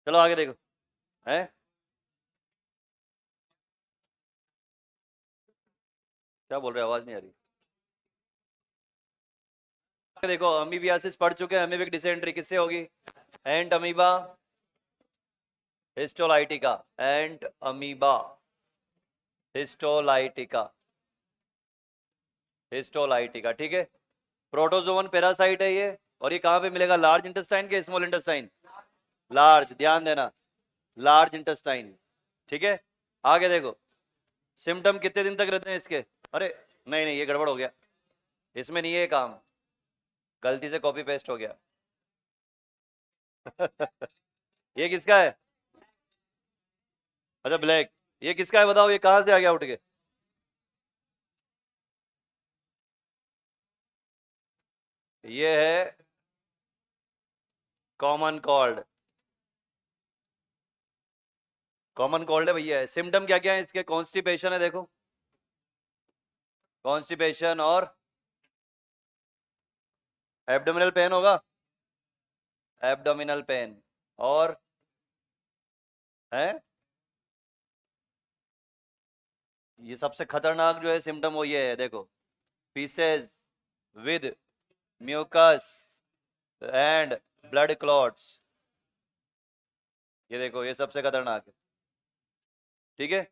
चलो आगे देखो। है क्या बोल रहे हो, आवाज नहीं आ रही। देखो अमीबियासिस पढ़ चुके हैं, अमीबिक डिसेंट्री किससे होगी? एंट अमीबा हिस्टोलाइटिका, एंट अमीबा हिस्टोलाइटिका, हिस्टोलाइटिका, ठीक है। प्रोटोजोवन पैरासाइट है ये। और ये कहाँ पे मिलेगा, लार्ज इंटेस्टाइन के स्मॉल इंटेस्टाइन? लार्ज, ध्यान देना, लार्ज इंटेस्टाइन, ठीक है। आगे देखो, सिम्टम कितने दिन तक रहते हैं इसके? अरे नहीं नहीं, ये गड़बड़ हो गया, इसमें नहीं है ये काम, गलती से कॉपी पेस्ट हो गया। ये किसका है? अच्छा ब्लैक, ये किसका है बताओ, ये कहाँ से आ गया उठ के? ये है कॉमन कॉल्ड, कॉमन कोल्ड है भैया। सिम्टम क्या क्या है इसके? कॉन्स्टिपेशन है देखो, कॉन्स्टिपेशन, और एब्डोमिनल पेन होगा, एब्डोमिनल पेन, और है ये सबसे खतरनाक जो है सिम्टम वो ये है देखो, pieces with mucus and blood clots. ये देखो, ये सबसे खतरनाक है, ठीक है।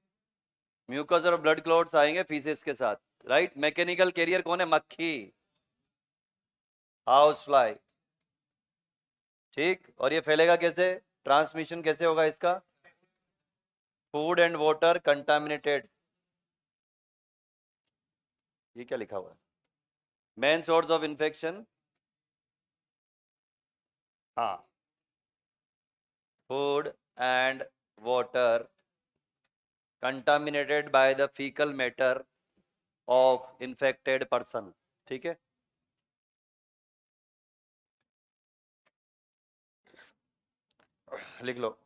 म्यूकस और ब्लड क्लॉट्स आएंगे फीसेस के साथ, राइट। मैकेनिकल कैरियर कौन है? मक्खी, हाउस फ्लाई, ठीक। और ये फैलेगा कैसे, ट्रांसमिशन कैसे होगा इसका? Food and water contaminated. ये क्या लिखा हुआ है? मेन सोर्स ऑफ इन्फेक्शन, हाँ, food and water contaminated by the faecal matter of infected person, ठीक है। लिख लो।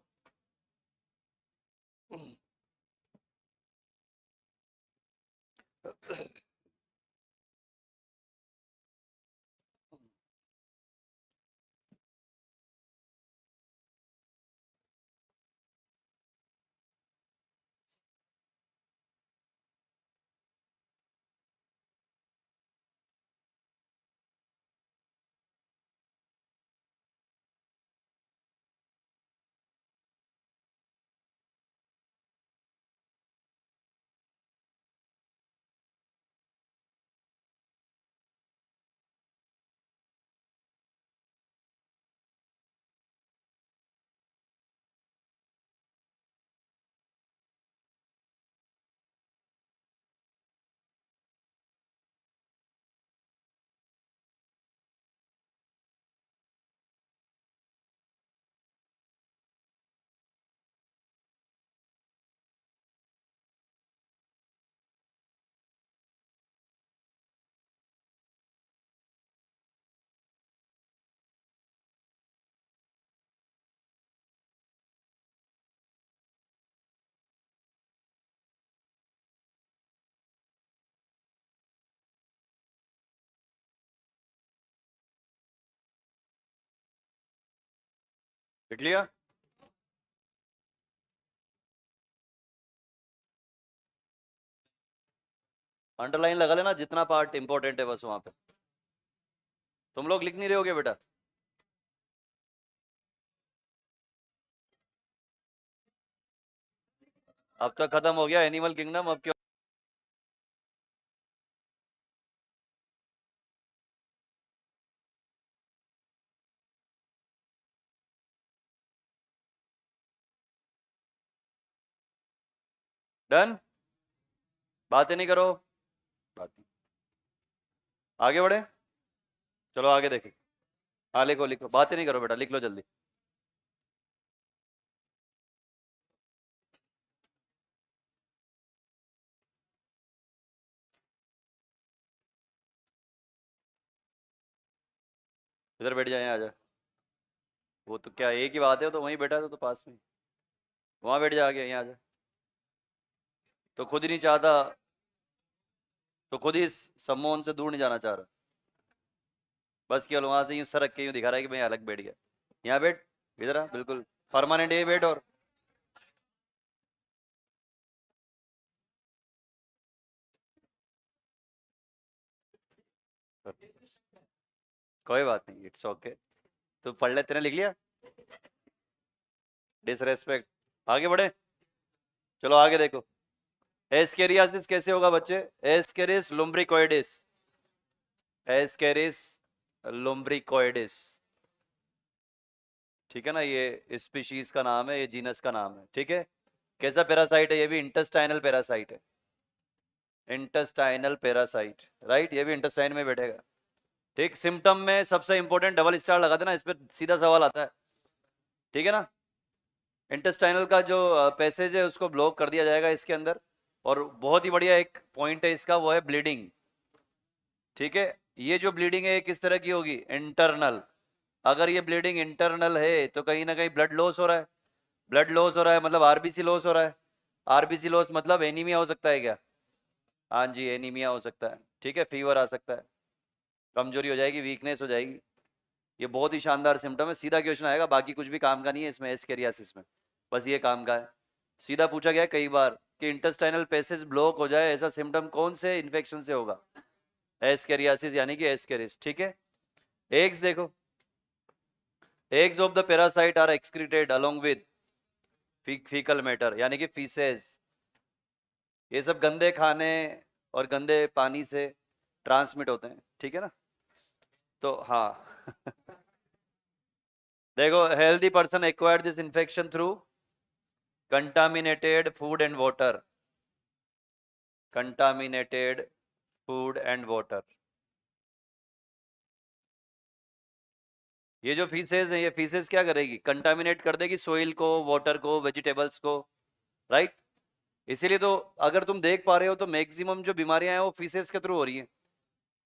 लिख लिया? अंडरलाइन लगा लेना जितना पार्ट इंपॉर्टेंट है बस वहां पे। तुम लोग लिख नहीं रहे होगे बेटा? अब तक खत्म हो गया एनिमल किंगडम, अब क्यों? डन, बातें नहीं करो, बात नहीं। आगे बढ़े, चलो आगे देखें। हाँ लिखो लिखो, बातें नहीं करो बेटा, लिख लो जल्दी। इधर बैठ जाए, आ जा। वो तो क्या एक ही बात है, वो तो वहीं बैठा था तो पास में, वहां बैठ जा, आगे यहाँ आ जा। तो खुद ही नहीं चाहता, तो खुद ही इस सम्मोहन से दूर नहीं जाना चाह रहा, बस केवल वहां से यूं सरक के यूं दिखा रहा है कि मैं अलग बैठ गया। यहाँ बैठ, इधर आ बिल्कुल। परमानेंट ए वेट और कोई बात नहीं, इट्स ओके। तो पढ़ ले, तेने लिख लिया। डिसरेस्पेक्ट। आगे बढ़े, चलो आगे देखो। एस्केरियासिस कैसे होगा बच्चे? एस्केरिस लुम्ब्रिकोइडिस, एस्केरिस लुम्ब्रिकोइडिस, ठीक है ना? ये स्पीशीज का नाम है, ये जीनस का नाम है, ठीक है। कैसा पैरासाइट है? ये भी इंटेस्टाइनल पैरासाइट है, इंटेस्टाइनल पैरासाइट, राइट। ये भी इंटेस्टाइन में बैठेगा, ठीक। सिम्टम में सबसे इंपॉर्टेंट डबल स्टार लगा देना, इस पर सीधा सवाल आता है, ठीक है ना? इंटेस्टाइनल का जो पैसेज है उसको ब्लॉक कर दिया जाएगा इसके अंदर। और बहुत ही बढ़िया एक पॉइंट है इसका, वो है ब्लीडिंग, ठीक है। ये जो ब्लीडिंग है किस तरह की होगी? इंटरनल। अगर ये ब्लीडिंग इंटरनल है तो कहीं ना कहीं ब्लड लॉस हो रहा है, ब्लड लॉस हो रहा है मतलब आरबीसी लॉस हो रहा है। आरबीसी लॉस मतलब एनीमिया हो सकता है क्या? हाँ जी, एनीमिया हो सकता है, ठीक है। फीवर आ सकता है, कमजोरी हो जाएगी, वीकनेस हो जाएगी। ये बहुत ही शानदार सिम्टम है, सीधा क्वेश्चन आएगा, बाकी कुछ भी काम का नहीं है इसमें, एस्केरियासिस में। बस ये काम का है। सीधा पूछा गया है कई बार कि इंटेस्टाइनल पैसेज ब्लॉक हो जाए, ऐसा सिम्टम कौन से इन्फेक्शन से होगा? एस्केरियासिस यानी कि एस्केरिस, ठीक है। एग्स देखो, eggs of the parasite are excreted along with faecal matter यानी कि फीसेस। ये सब गंदे खाने और गंदे पानी से ट्रांसमिट होते हैं, ठीक है ना? तो हाँ देखो, healthy person acquired this infection through contaminated food and water, contaminated food and water। ये जो फीसेज है, ये फीसेज क्या करेगी? कंटामिनेट कर देगी सोइल को, वाटर को, वेजिटेबल्स को, राइट। इसीलिए तो अगर तुम देख पा रहे हो तो मैक्सिमम जो बीमारियां हैं वो फीसेज के थ्रू हो रही हैं।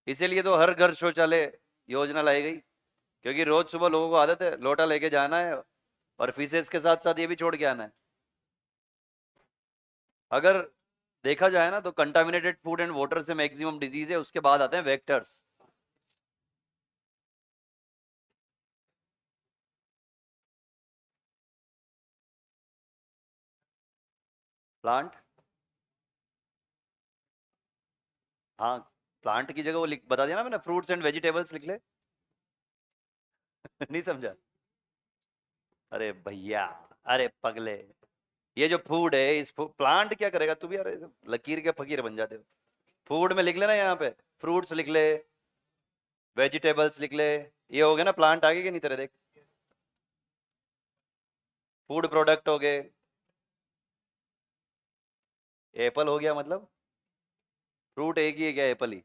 इसीलिए तो हर घर शौचालय योजना लाई गई, क्योंकि रोज सुबह लोगों को आदत है लोटा लेके जाना है और फीसेज के साथ साथ ये भी छोड़ के आना है। अगर देखा जाए ना तो कंटामिनेटेड फूड एंड वाटर से मैक्सिमम डिजीज है, उसके बाद आते हैं वेक्टर्स। प्लांट, हाँ, प्लांट की जगह वो लिख बता दिया ना मैंने, फ्रूट्स एंड वेजिटेबल्स लिख ले नहीं समझा? अरे भैया, अरे पगले, ये जो फूड है इस प्लांट क्या करेगा तू भी यार, लकीर के फकीर बन जाते हो। फूड में लिख लेना यहाँ पे, फ्रूट्स लिख ले, वेजिटेबल्स लिख ले, ये हो गया ना प्लांट, आगे के नहीं तेरे देख। फूड प्रोडक्ट हो गए, एप्पल हो गया मतलब, फ्रूट एक ही है क्या? एप्पल ही।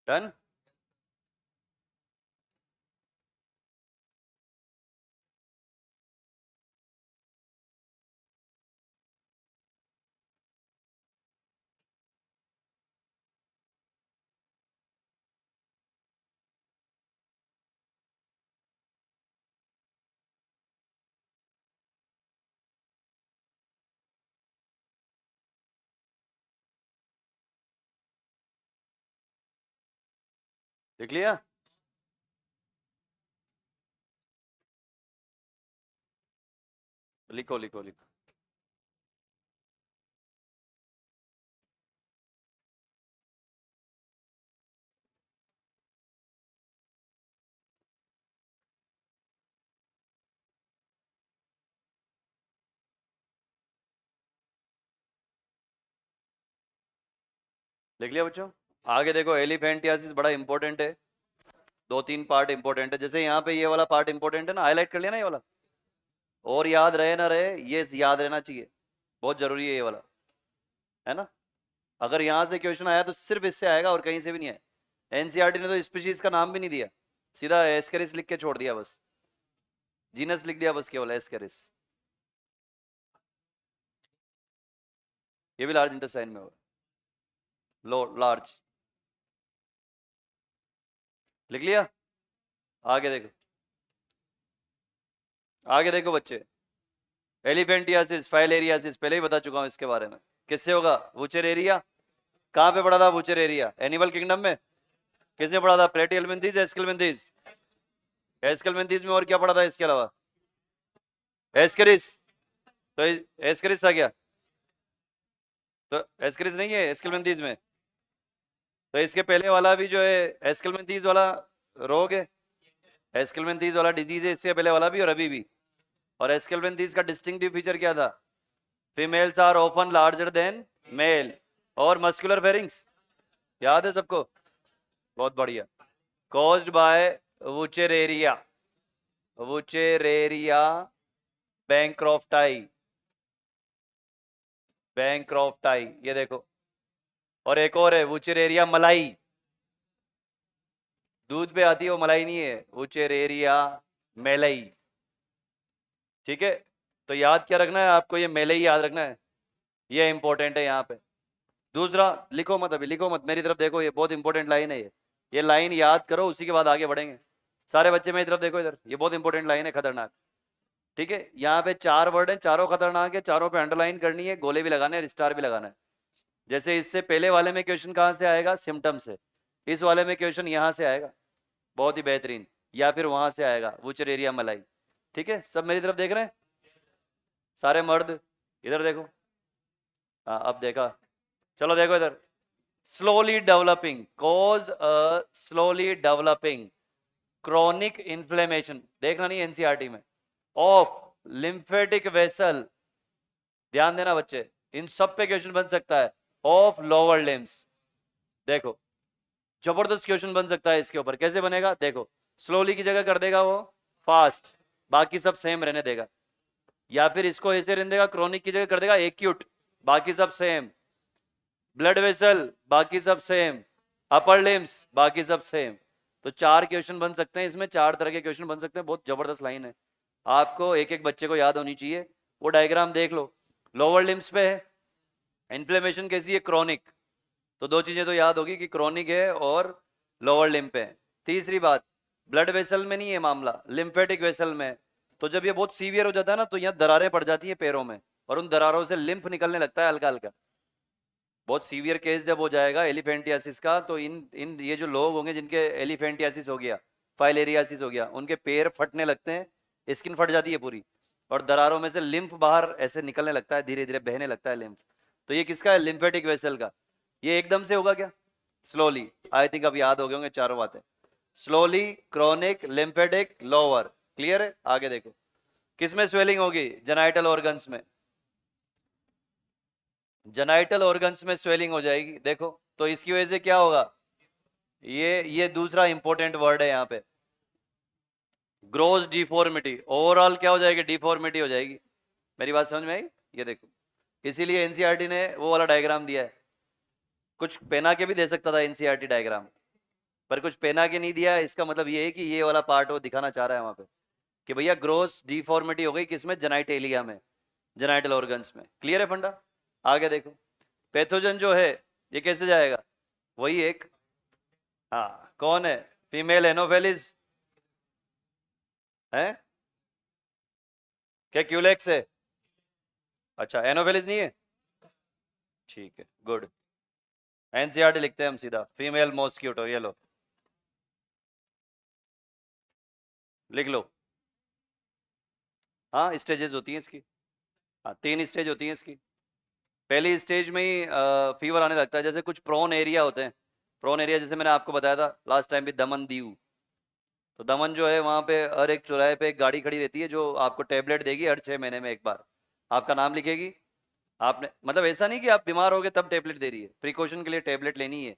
डन। लिख लिया? लिखो लिखो लिखो। लिख लिया बच्चों? आगे देखो, एलिफेंटियासिस बड़ा इंपॉर्टेंट है। दो तीन पार्ट इंपॉर्टेंट है, जैसे यहाँ पे ये वाला पार्ट इंपॉर्टेंट है ना, हाईलाइट कर लिया ना ये वाला। और याद रहे ना रहे, ये याद रहना चाहिए, बहुत जरूरी है ये वाला, है ना। अगर यहाँ से क्वेश्चन आया तो सिर्फ इससे आएगा और कहीं से भी नहीं आया। एनसीईआरटी ने तो स्पीशीज का नाम भी नहीं दिया, सीधा एस्केरिस लिख के छोड़ दिया बस, जीनस लिख दिया बस केवल एस्केरिस। ये भी लार्ज इंटेस्टाइन में होगा, लो लार्ज। लिख लिया? आगे देखो, आगे देखो बच्चे, एलिफेंटियासिस फाइलेरियासिस पहले ही बता चुका हूं इसके बारे में। किससे होगा? वूचर एरिया। कहाँ पे पढ़ा था वूचर एरिया? एनिमल किंगडम में। किसने पढ़ा था? प्लेटिहेल्मिन्थीज, एस्केलमिन्थीज? एस्केलमिन्थीज में और क्या पढ़ा था इसके अलावा? एस्केरिस। तो एस्केरिस था क्या? तो एस्केरिस नहीं है एस्केलमिन्थीज में? तो इसके पहले वाला भी जो है एस्केलमिन्थीज वाला रोग है, एस्केलमिन्थीज वाला डिजीज है, इससे पहले वाला भी और अभी भी। और एस्केलमिन्थीज का डिस्टिंक्टिव फीचर क्या था? Females are often larger than male और मस्कुलर फेरिंग्स। याद है सबको? बहुत बढ़िया। कॉज्ड बाय वुचेरेरिया, वुचेरेरिया बैंक्रॉफ्टाई, बैंक्रॉफ्टाई, ये देखो। और एक और है वुचेरेरिया मलाई, दूध पे आती है वो मलाई नहीं है, वुचेरेरिया मेलई। ठीक है, तो याद क्या रखना है आपको? ये मेलई याद रखना है, ये इंपॉर्टेंट है यहाँ पे। दूसरा, लिखो मत, अभी लिखो मत, मेरी तरफ देखो, ये बहुत इंपॉर्टेंट लाइन है ये लाइन याद करो, उसी के बाद आगे बढ़ेंगे। सारे बच्चे मेरी तरफ देखो इधर, ये बहुत इंपॉर्टेंट लाइन है, खतरनाक। ठीक है, यहाँ पे चार वर्ड है, चारों खतरनाक है, चारों पे अंडरलाइन करनी है, गोले भी लगाने हैं, स्टार भी लगाना है। जैसे इससे पहले वाले में क्वेश्चन कहाँ से आएगा? सिम्टम से। इस वाले में क्वेश्चन यहाँ से आएगा, बहुत ही बेहतरीन, या फिर वहां से आएगा वुचर एरिया मलाई। ठीक है, सब मेरी तरफ देख रहे हैं? सारे मर्द इधर देखो। हाँ अब देखा, चलो देखो इधर। Slowly developing, cause a slowly developing chronic inflammation, देखना नहीं एनसीईआरटी में, ऑफ लिम्फेटिक वेसल। ध्यान देना बच्चे, इन सब पे क्वेश्चन बन सकता है। ऑफ लोअर लिम्स, देखो जबरदस्त क्वेश्चन बन सकता है इसके ऊपर। कैसे बनेगा देखो, स्लोली की जगह कर देगा वो फास्ट, बाकी सब सेम रहने देगा। या फिर इसको ऐसे रहने देगा, क्रॉनिक की जगह कर देगा एक्यूट, बाकी सब सेम। ब्लड वेसल, बाकी सब सेम। अपर लिम्स, बाकी सब सेम। तो चार क्वेश्चन बन सकते हैं इसमें, चार तरह के क्वेश्चन बन सकते हैं। बहुत जबरदस्त लाइन है, आपको एक एक बच्चे को याद होनी चाहिए। वो डायग्राम देख लो, लोअर लिम्स पे है, इन्फ्लेमेशन कैसी है? क्रॉनिक। तो दो चीजें तो याद होगी कि क्रॉनिक है और लोअर लिम्प पे है। तीसरी बात, ब्लड वेसल में नहीं है मामला, लिम्फेटिक वेसल में। तो जब ये बहुत सीवियर हो जाता है ना, तो यहाँ दरारें पड़ जाती है पैरों में, और उन दरारों से लिम्फ निकलने लगता है हल्का हल्का। बहुत सीवियर केस जब हो जाएगा एलिफेंटियासिस का, तो इन इन ये जो लोग होंगे जिनके एलिफेंटियासिस हो गया, फाइलेरियासिस हो गया, उनके पैर फटने लगते हैं, स्किन फट जाती है पूरी, और दरारों में से लिम्फ बाहर ऐसे निकलने लगता है, धीरे धीरे बहने लगता है लिम्फ। तो ये किसका है? लिम्फेटिक वेसल का। ये एकदम से होगा क्या? स्लोली। आई थिंक अब याद हो गए होंगे चारों बातें। Slowly, chronic, lymphatic, lower. Clear है? आगे देखो, किसमें स्वेलिंग होगी? जेनाइटल ऑर्गन्स में। जेनाइटल ऑर्गन्स में स्वेलिंग हो जाएगी, देखो। तो इसकी वजह से क्या होगा? ये दूसरा इंपॉर्टेंट वर्ड है यहाँ पे, ग्रोस डिफॉर्मिटी। ओवरऑल क्या हो जाएगी? डिफॉर्मिटी हो जाएगी। मेरी बात समझ में आई? ये देखो, इसीलिए एनसीईआरटी ने वो वाला डायग्राम दिया है। कुछ पहना के भी दे सकता था एनसीईआरटी डायग्राम, पर कुछ पहना के नहीं दिया। इसका मतलब ये है कि ये वाला पार्ट वो दिखाना चाह रहा है वहां पे, कि भैया ग्रोस डिफॉर्मिटी हो गई किसमें? जेनाइटेलिया में, जेनाइटल ऑर्गन्स में। क्लियर है फंडा? आगे देखो, पैथोजन जो है ये कैसे जाएगा? वही एक, हाँ कौन है? फीमेल एनोफेलिस है क्या? क्यूलेक्स है? अच्छा, एनोफेलिस नहीं है? ठीक है, गुड। एनसीईआरटी लिखते हैं हम सीधा, फीमेल मॉस्क्यूटो, ये लो। लिख लो। हाँ, स्टेजेस होती हैं इसकी। हाँ, 3 स्टेज होती हैं इसकी। पहली स्टेज में ही फीवर आने लगता है, जैसे कुछ प्रोन एरिया होते हैं। प्रोन एरिया जैसे मैंने आपको बताया था लास्ट टाइम भी, दमन दीव। तो दमन जो है वहाँ पे हर एक चौराहे पे एक गाड़ी खड़ी रहती है जो आपको टेबलेट देगी हर 6 महीने में एक बार। आपका नाम लिखेगी। आपने मतलब ऐसा नहीं कि आप बीमार हो गए तब टेबलेट दे रही है, प्रिकॉशन के लिए टेबलेट लेनी है।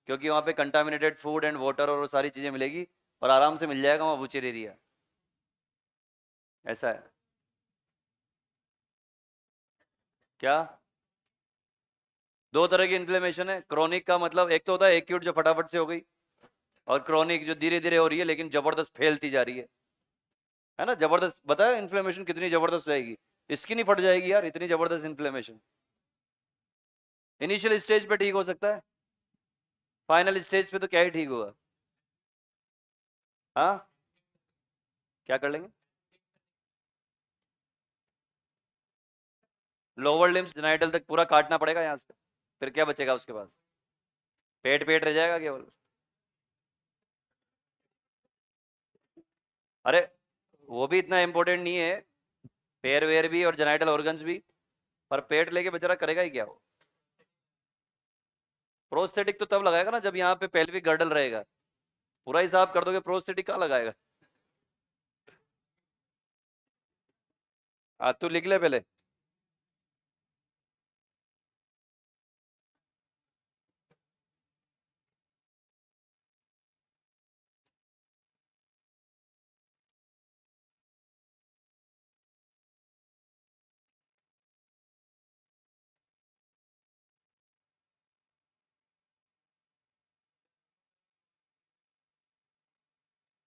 क्योंकि वहाँ पे कंटामिनेटेड फूड एंड वाटर और वो सारी चीज़ें मिलेगी। और आराम से मिल जाएगा वहाँ वुचेर एरिया। ऐसा है। क्या? दो तरह की इन्फ्लेमेशन है। क्रोनिक का मतलब एक तो होता है एक्यूट जो फटाफट से हो गई, और क्रोनिक जो धीरे धीरे हो रही है लेकिन जबरदस्त फैलती जा रही है ना। जबरदस्त बताया इन्फ्लेमेशन कितनी जबरदस्त जाएगी। स्किन ही फट जाएगी यार, इतनी जबरदस्त इन्फ्लेमेशन। इनिशियल स्टेज पे ठीक हो सकता है, फाइनल स्टेज पे तो क्या ही ठीक होगा। हाँ, क्या कर लेंगे? लोअर लिम्स जेनाइटल तक पूरा काटना पड़ेगा यहाँ से। फिर क्या बचेगा उसके पास? पेट पेट रह जाएगा केवल। अरे, वो भी इतना इंपॉर्टेंट नहीं है। पैर वेर भी और जेनाइटल ऑर्गन्स भी। पर पेट लेके बेचारा करेगा ही क्या वो? प्रोस्थेटिक तो तब लगाएगा ना जब यहाँ पे पेल्विक गर्डल रहेगा। पूरा हिसाब कर दोगे, प्रोस्थेटिक कहाँ लगाएगा? तू लिख ले पहले।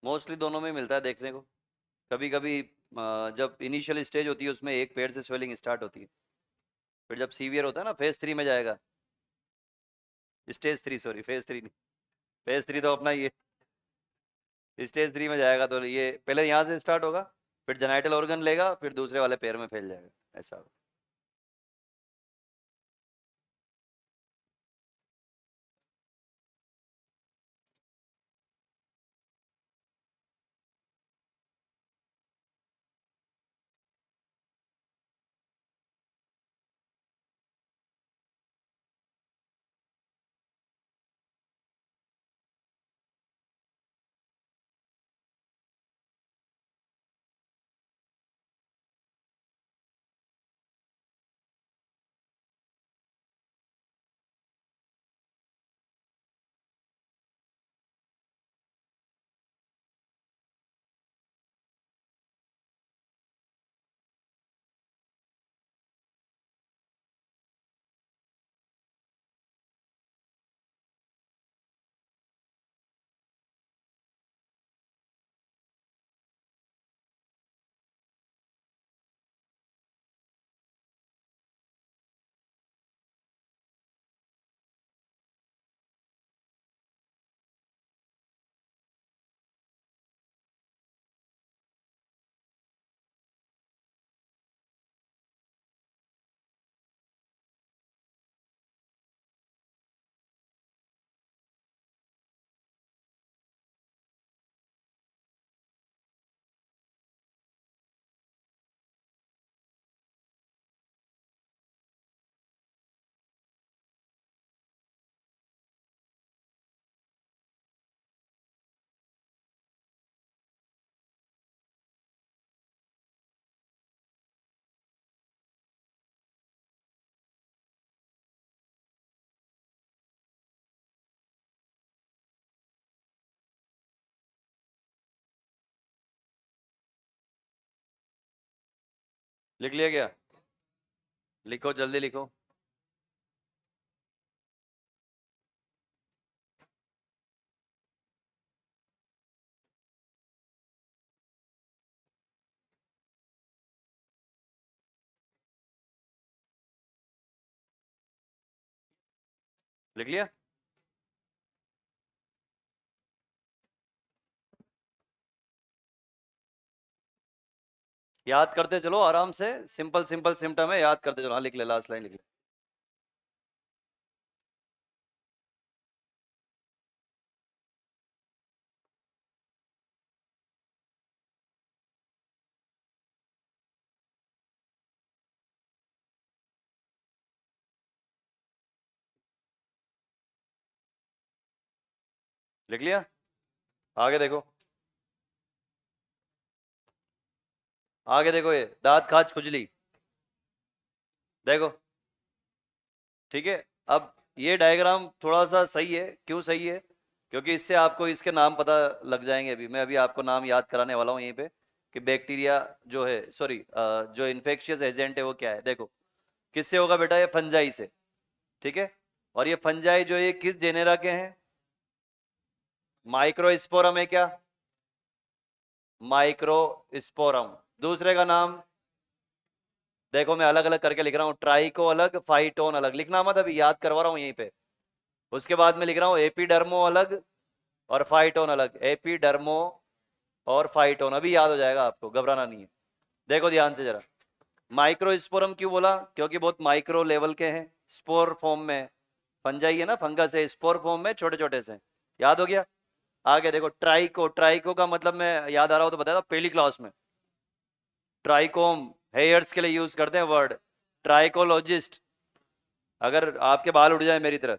मोस्टली दोनों में मिलता है देखने को। कभी कभी जब इनिशियल स्टेज होती है उसमें एक पेड़ से स्वेलिंग स्टार्ट होती है। फिर जब सीवियर होता है ना, फेज 3 में जाएगा। स्टेज 3, सॉरी, फेज 3 नहीं। फेज 3 तो अपना ये। स्टेज 3 में जाएगा तो ये पहले यहाँ से स्टार्ट होगा। फिर जेनाइटल ऑर्गन लेगा, फिर दूसरे वाले पैर में फैल जाएगा, ऐसा होगा। लिख लिया क्या? लिखो, जल्दी लिखो। लिख लिया? याद करते चलो आराम से। सिंपल सिंपल सिम्टम है, याद करते चलो। हाँ, लिख ले, लास्ट लाइन लिख ले। लिख लिया? आगे देखो, आगे देखो, ये दांत खाज खुजली, देखो, ठीक है। अब ये डायग्राम थोड़ा सा सही है, क्यों सही है? क्योंकि इससे आपको इसके नाम पता लग जाएंगे। अभी मैं अभी आपको नाम याद कराने वाला हूँ यहीं पे कि बैक्टीरिया जो है, सॉरी, जो इन्फेक्शियस एजेंट है वो क्या है। देखो, किससे होगा बेटा? ये फंजाई से, ठीक है। और ये फंजाई जो ये किस जेनेरा के हैं? माइक्रोस्पोरम है क्या? माइक्रोस्पोरम। दूसरे का नाम देखो, मैं अलग अलग करके लिख रहा हूँ, ट्राइको अलग, फाइटोन अलग, लिखना मत, अभी याद करवा रहा हूँ यहीं पे। उसके बाद में लिख रहा हूँ एपिडर्मो अलग और फाइटोन अलग, एपिडर्मो और फाइटोन, अभी याद हो जाएगा आपको, घबराना नहीं है। देखो ध्यान से जरा, माइक्रोस्पोरम क्यों बोला? क्योंकि बहुत माइक्रो लेवल के हैं, स्पोर फॉर्म में, फंजाई है ना, फंगस है, स्पोर फॉर्म में छोटे छोटे से, याद हो गया? आगे देखो, ट्राइको, ट्राइको का मतलब मैं याद आ रहा हो तो बताया था पहली क्लास में, ट्राइकोम हेयर्स के लिए यूज करते हैं वर्ड, ट्राइकोलॉजिस्ट। अगर आपके बाल उड़ जाए मेरी तरह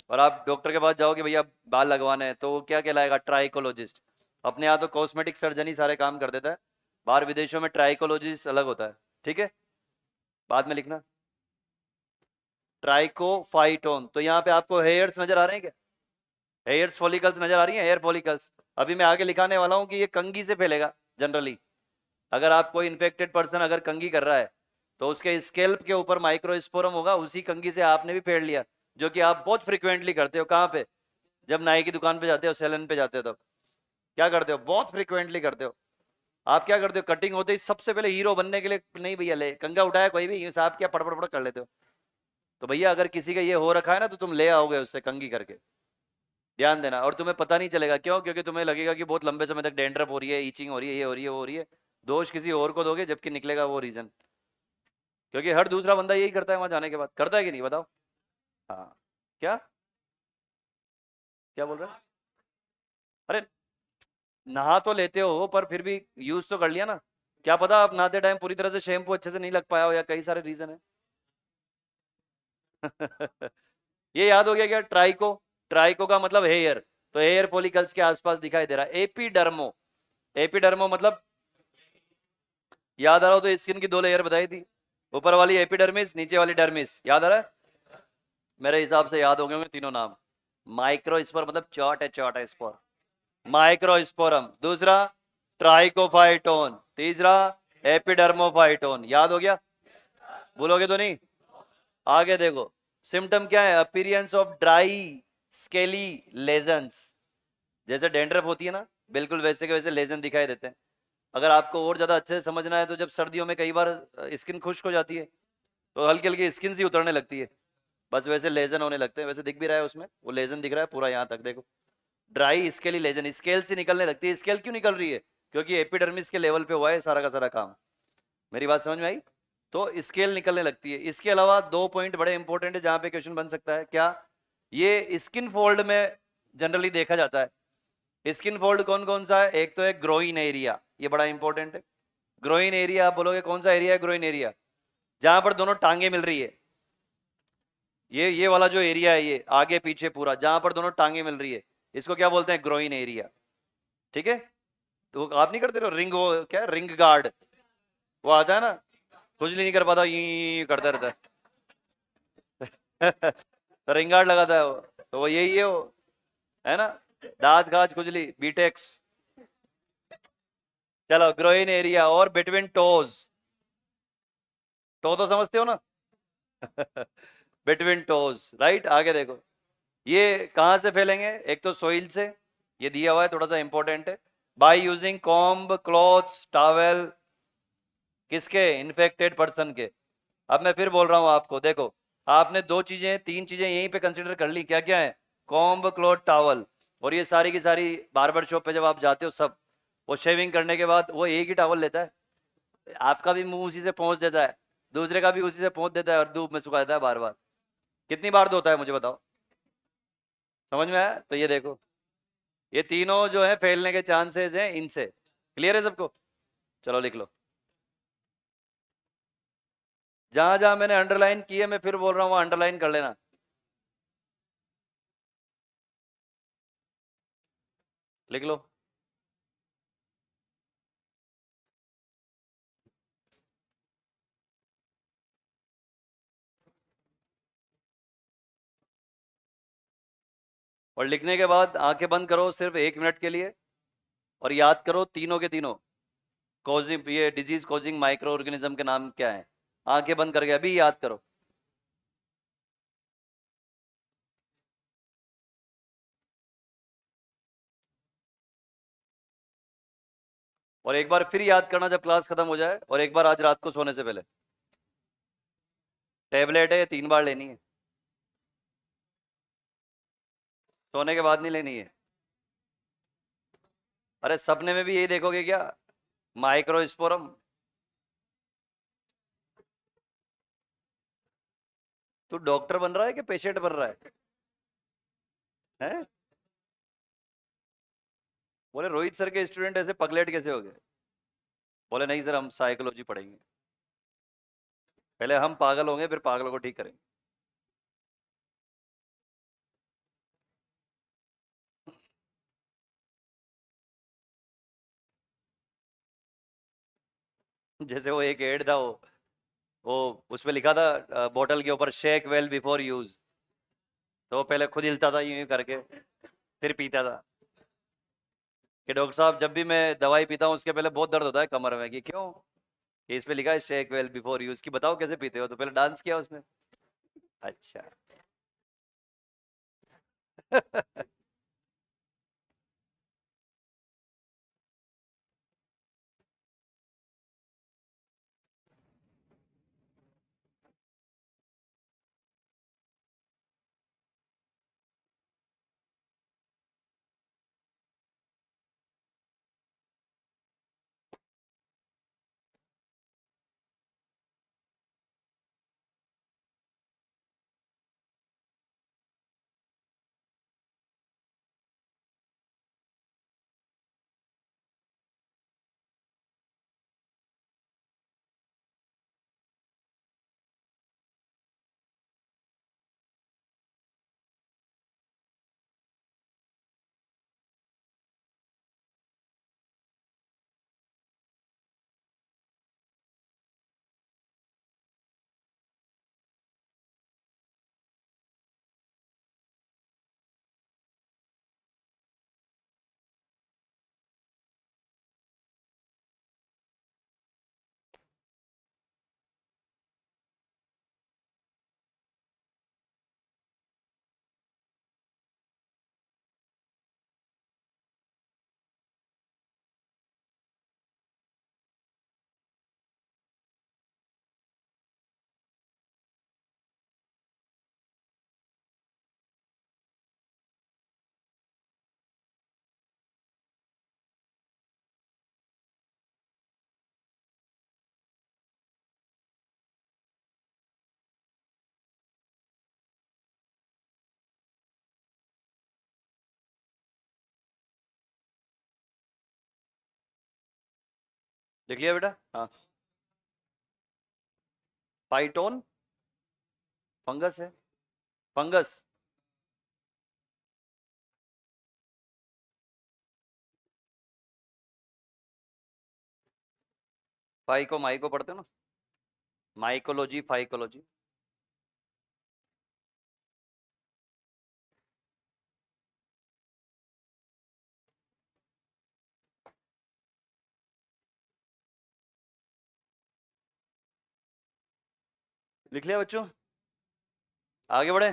और आप डॉक्टर के पास जाओगे भैया बाल लगवाने हैं, तो वो क्या कहलाएगा? ट्राइकोलॉजिस्ट। अपने यहाँ तो कॉस्मेटिक सर्जन ही सारे काम कर देता है, बाहर विदेशों में ट्राइकोलॉजिस्ट अलग होता है, ठीक है। बाद में लिखना ट्राइकोफाइटोन। तो यहाँ पे आपको हेयर्स नजर आ रहे हैं क्या? हेयर्स फॉलिकल्स नजर आ रही है, हेयर फॉलिकल्स। अभी मैं आगे लिखाने वाला हूँ कि ये कंघी से फैलेगा जनरली। अगर आप कोई इन्फेक्टेड पर्सन अगर कंघी कर रहा है तो उसके स्केल्प के ऊपर माइक्रोस्पोरम होगा, उसी कंघी से आपने भी फेर लिया, जो कि आप बहुत फ्रिक्वेंटली करते हो। कहाँ पे? जब नाई की दुकान पे जाते हो, सैलून पे जाते हो, तब क्या करते हो? बहुत फ्रिक्वेंटली करते हो। आप क्या करते हो? कटिंग होते ही सबसे पहले हीरो बनने के लिए, नहीं भैया ले कंघा उठाया कोई भी, साहब क्या पड़ पड़ पड़ कर लेते हो। तो भैया अगर किसी का ये हो रखा है ना, तो तुम ले आओगे उससे कंघी करके, ध्यान देना। और तुम्हें पता नहीं चलेगा, क्यों? क्योंकि तुम्हें लगेगा कि बहुत लंबे समय तक डेंड्रफ हो रही है, ईचिंग हो रही है, ये हो रही है, वो हो रही है। दोष किसी और को दोगे, जबकि निकलेगा वो रीजन। क्योंकि हर दूसरा बंदा यही करता है, वहां जाने के बाद करता है कि नहीं, बताओ? हाँ। क्या क्या बोल रहे हैं? अरे, नहा तो लेते हो पर फिर भी यूज तो कर लिया ना। क्या पता आप नहाते टाइम पूरी तरह से शैम्पू अच्छे से नहीं लग पाया हो, या कई सारे रीजन है। ये याद हो गया क्या? ट्राइको, ट्राइको का मतलब हेयर, तो हेयर फॉलिकल्स के आसपास दिखाई दे रहा है। एपिडर्मो, एपिडर्मो मतलब, याद आ रहा हो तो स्किन की दो लेयर बताई थी, ऊपर वाली एपिडर्मिस, नीचे वाली डर्मिस, याद आ रहा है? मेरे हिसाब से याद हो गए होंगे तीनों नाम। माइक्रोस्पोर मतलब चौट है स्पोर, माइक्रोस्पोरम। दूसरा ट्राइकोफाइटोन, तीसरा एपिडर्मोफाइटोन, याद हो गया? बोलोगे तो नहीं? आगे देखो, सिम्टम क्या है? Appearance of dry scaly lesions, जैसे डेंड्रफ होती है ना, बिल्कुल वैसे के वैसे लेजन दिखाई देते हैं। अगर आपको और ज्यादा अच्छे से समझना है तो जब सर्दियों में कई बार स्किन खुश्क हो जाती है, तो हल्की हल्की स्किन सी उतरने लगती है, बस वैसे लेजन होने लगते हैं। वैसे दिख भी रहा है उसमें, वो लेजन दिख रहा है पूरा यहाँ तक, देखो, ड्राई स्केली लेजन, स्केल से निकलने लगती है। स्केल क्यों निकल रही है? क्योंकि एपिडर्मिस के लेवल पे हुआ है सारा का सारा काम। मेरी बात समझ में आई? तो स्केल निकलने लगती है। इसके अलावा दो पॉइंट बड़े इंपॉर्टेंट है जहां पे क्वेश्चन बन सकता है। क्या? ये स्किन फोल्ड में जनरली देखा जाता है। स्किन फोल्ड कौन कौन सा है? एक तो है ग्रोइन एरिया, ये बड़ा इंपॉर्टेंट है। ग्रोइन एरिया, आप बोलोगे कौन सा एरिया है ग्रोइन एरिया? जहां पर दोनों टांगे मिल रही है, ये वाला जो एरिया है, ये आगे पीछे पूरा जहां पर दोनों टांगे मिल रही है, इसको क्या बोलते हैं? ग्रोइन एरिया, ठीक है। तो आप नहीं करते रहो रिंग, वो क्या, रिंग गार्ड, वो आता है ना, खुजली नहीं कर पाता, ये करता रहता है। तो रिंग गार्ड लगाता है वो, तो वो यही है वो, है ना, दांत खाज खुजली, बीटेक्स। चलो, ग्रोइन एरिया और बिटवीन टोज, टो तो समझते हो ना? Between toes, right. आगे देखो, ये कहां से फैलेंगे? एक तो सोइल से, ये दिया हुआ है, थोड़ा सा इंपॉर्टेंट है। By using comb, clothes, towel, किसके? इन्फेक्टेड पर्सन के। अब मैं फिर बोल रहा हूं आपको, देखो, आपने दो चीजें, तीन चीजें यहीं पे कंसीडर कर ली, क्या क्या है? Comb, cloth, towel. और ये सारी की सारी बार्बर शॉप पे जब आप जाते हो, सब वो शेविंग करने के बाद वो एक ही टॉवल लेता है, आपका भी मुंह उसी से पहुंच देता है, दूसरे का भी उसी से पहुंच देता है, और धूप में सुखा देता है बार बार। कितनी बार धोता है मुझे बताओ? समझ में आया? तो ये देखो, ये तीनों जो है फैलने के चांसेस हैं इनसे। क्लियर है सबको? चलो लिख लो। जहां जहां मैंने अंडरलाइन की है, मैं फिर बोल रहा हूँ, वहां अंडरलाइन कर लेना। लिख लो। और लिखने के बाद आंखें बंद करो सिर्फ 1 मिनट के लिए, और याद करो तीनों के तीनों कॉजिंग, ये डिजीज कॉजिंग माइक्रो ऑर्गेनिज्म के नाम क्या है। आंखें बंद करके अभी याद करो। और एक बार फिर याद करना जब क्लास खत्म हो जाए, और एक बार आज रात को सोने से पहले। टेबलेट है, 3 बार लेनी है, सोने के बाद नहीं लेनी है। अरे सपने में भी यही देखोगे क्या, माइक्रोस्पोरम। तू डॉक्टर बन रहा है कि पेशेंट बन रहा है? हैं? बोले रोहित सर के स्टूडेंट ऐसे पगलेट कैसे हो गए? बोले नहीं सर, हम साइकोलॉजी पढ़ेंगे, पहले हम पागल होंगे फिर पागलों को ठीक करेंगे। जैसे वो एक एड था, वो उसमें लिखा था बोतल के ऊपर, शेक वेल बिफोर यूज। तो वो पहले खुद हिलता था यूं यूं करके, फिर पीता था। कि डॉक्टर साहब जब भी मैं दवाई पीता हूँ उसके पहले बहुत दर्द होता है कमर में, कि क्यों? कि इस पे लिखा है शेक वेल बिफोर यूज, की बताओ कैसे पीते हो, तो पहले डांस किया उसने। अच्छा। लिख लिया बेटा? हाँ। फाइटोन फंगस है, फंगस। फाइको माइको पढ़ते हो ना, माइकोलॉजी फाइकोलॉजी। लिख लिया बच्चों? आगे बढ़े,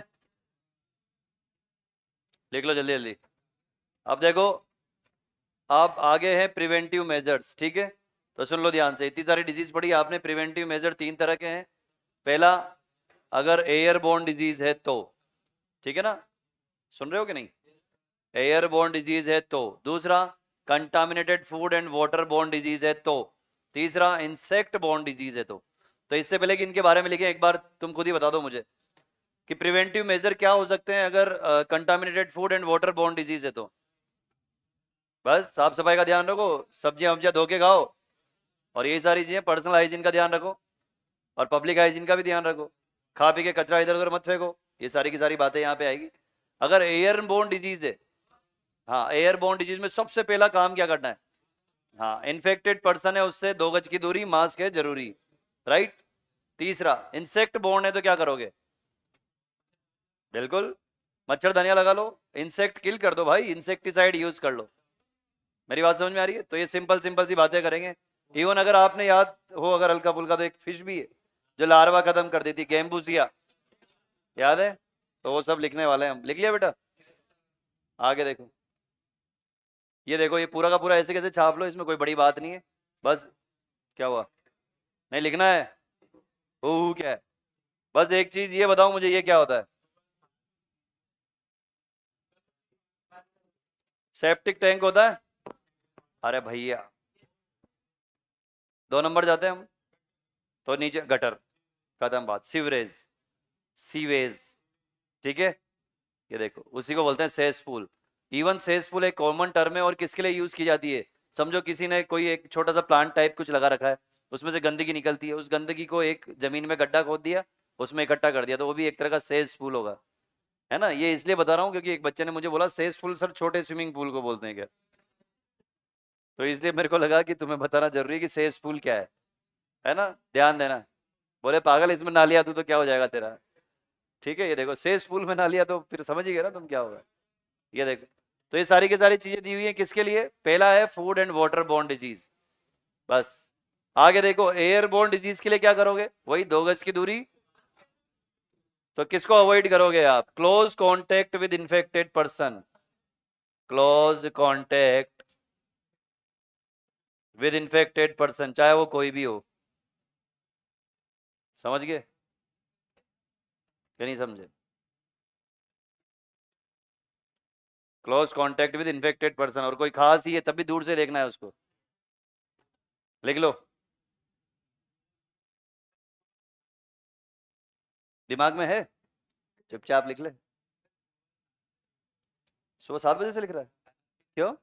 लिख लो जल्दी जल्दी। अब देखो, आप आगे हैं प्रिवेंटिव मेजर्स, ठीक है? तो सुन लो ध्यान से, इतनी सारी डिजीज पढ़ी आपने। प्रिवेंटिव मेजर 3 तरह के हैं। पहला, अगर एयरबोर्न डिजीज है तो, ठीक है ना? सुन रहे हो कि नहीं? एयरबोर्न डिजीज है तो। दूसरा, contaminated food and water borne disease है तो। तीसरा, इंसेक्ट बोर्न डिजीज है तो इससे पहले कि इनके बारे में लिखें, एक बार तुम खुद ही बता दो मुझे कि प्रिवेंटिव मेजर क्या हो सकते हैं अगर contaminated food and water borne disease है तो। बस साफ सफाई का ध्यान रखो, सब्जियां वब्जियां धो के खाओ, और यही सारी चीजें, पर्सनल हाइजीन का ध्यान रखो, और पब्लिक हाइजीन का भी ध्यान रखो। खा पी के कचरा इधर उधर मत फेंको, ये सारी की सारी बातें यहाँ पे आएगी। अगर एयरबोर्न डिजीज है हाँ, एयरबोर्न डिजीज में सबसे पहला काम क्या करना है? हाँ, इन्फेक्टेड पर्सन है उससे 2 गज की दूरी, मास्क है जरूरी, राइट। तीसरा, इंसेक्ट बोर्न है तो क्या करोगे? बिल्कुल, मच्छरदानियां लगा लो, इंसेक्ट किल कर दो भाई, इंसेक्टिसाइड यूज कर लो। मेरी बात समझ में आ रही है? तो ये सिंपल सिंपल सी बातें करेंगे। इवन अगर आपने याद हो, अगर हल्का फुल्का, तो एक फिश भी है जो लार्वा खत्म कर देती, गैम्बूसिया, याद है? तो वो सब लिखने वाले हैं हम। लिख लिया बेटा? आगे देखो, ये देखो, ये पूरा का पूरा ऐसे कैसे छाप लो, इसमें कोई बड़ी बात नहीं है। बस, क्या हुआ? नहीं लिखना है? ओह क्या है? बस एक चीज ये बताओ मुझे, ये क्या होता है? सेप्टिक टैंक होता है। अरे भैया, 2 नंबर जाते हैं हम। तो नीचे गटर, खत्म बात। सीवरेज, सीवेज, ठीक है। ये देखो, उसी को बोलते हैं सेसपूल। इवन सेसपूल एक कॉमन टर्म है, और किसके लिए यूज की जाती है? समझो किसी ने कोई एक छोटा सा प्लांट टाइप कुछ लगा रखा है, उसमें से गंदगी निकलती है, उस गंदगी को एक जमीन में गड्ढा खोद दिया, उसमें इकट्ठा कर दिया, तो वो भी एक तरह का सेसपूल होगा। है ना? ये इसलिए बता रहा हूँ क्योंकि एक बच्चे ने मुझे बोला सेसपूल सर छोटे स्विमिंग पूल को बोलते हैं क्या? तो इसलिए मेरे को लगा कि तुम्हें बताना जरूरी है कि सेसपूल क्या है ना? ध्यान देना। बोले पागल, इसमें ना लिया तू तो क्या हो जाएगा तेरा? ठीक है, ये देखो, सेसपूल में ना लिया तो फिर समझ ही गए ना तुम क्या होगा। ये देखो, तो ये सारी की सारी चीजें दी हुई है किसके लिए? पहला है food and water borne disease. बस, आगे देखो, एयर बोर्न डिजीज के लिए क्या करोगे? वही 2 गज की दूरी। तो किसको अवॉइड करोगे आप? Close contact with infected person, close contact with infected person, चाहे वो कोई भी हो। समझ गए कि नहीं समझे? Close contact with infected person, और कोई खास ही है तब भी दूर से देखना है उसको। लिख लो, दिमाग में है, चुपचाप लिख ले। सुबह 7 बजे से लिख रहा है? क्यों?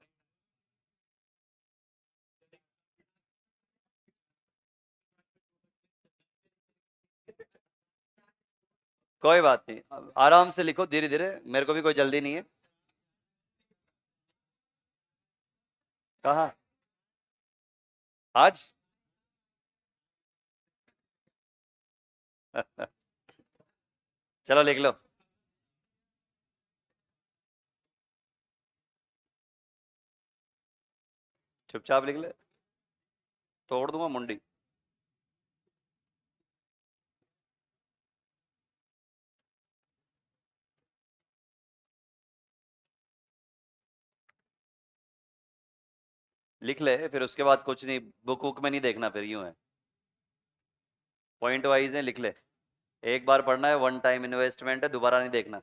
कोई बात नहीं, आराम से लिखो, धीरे धीरे, मेरे को भी कोई जल्दी नहीं है। कहाँ? आज? चलो लिख लो। चुपचाप लिख ले, तोड़ दूंगा मुंडी। लिख ले, फिर उसके बाद कुछ नहीं, बुक वुक में नहीं देखना, फिर यूं है, पॉइंट वाइज है, लिख ले। एक बार पढ़ना है, वन टाइम इन्वेस्टमेंट है, दोबारा नहीं देखना।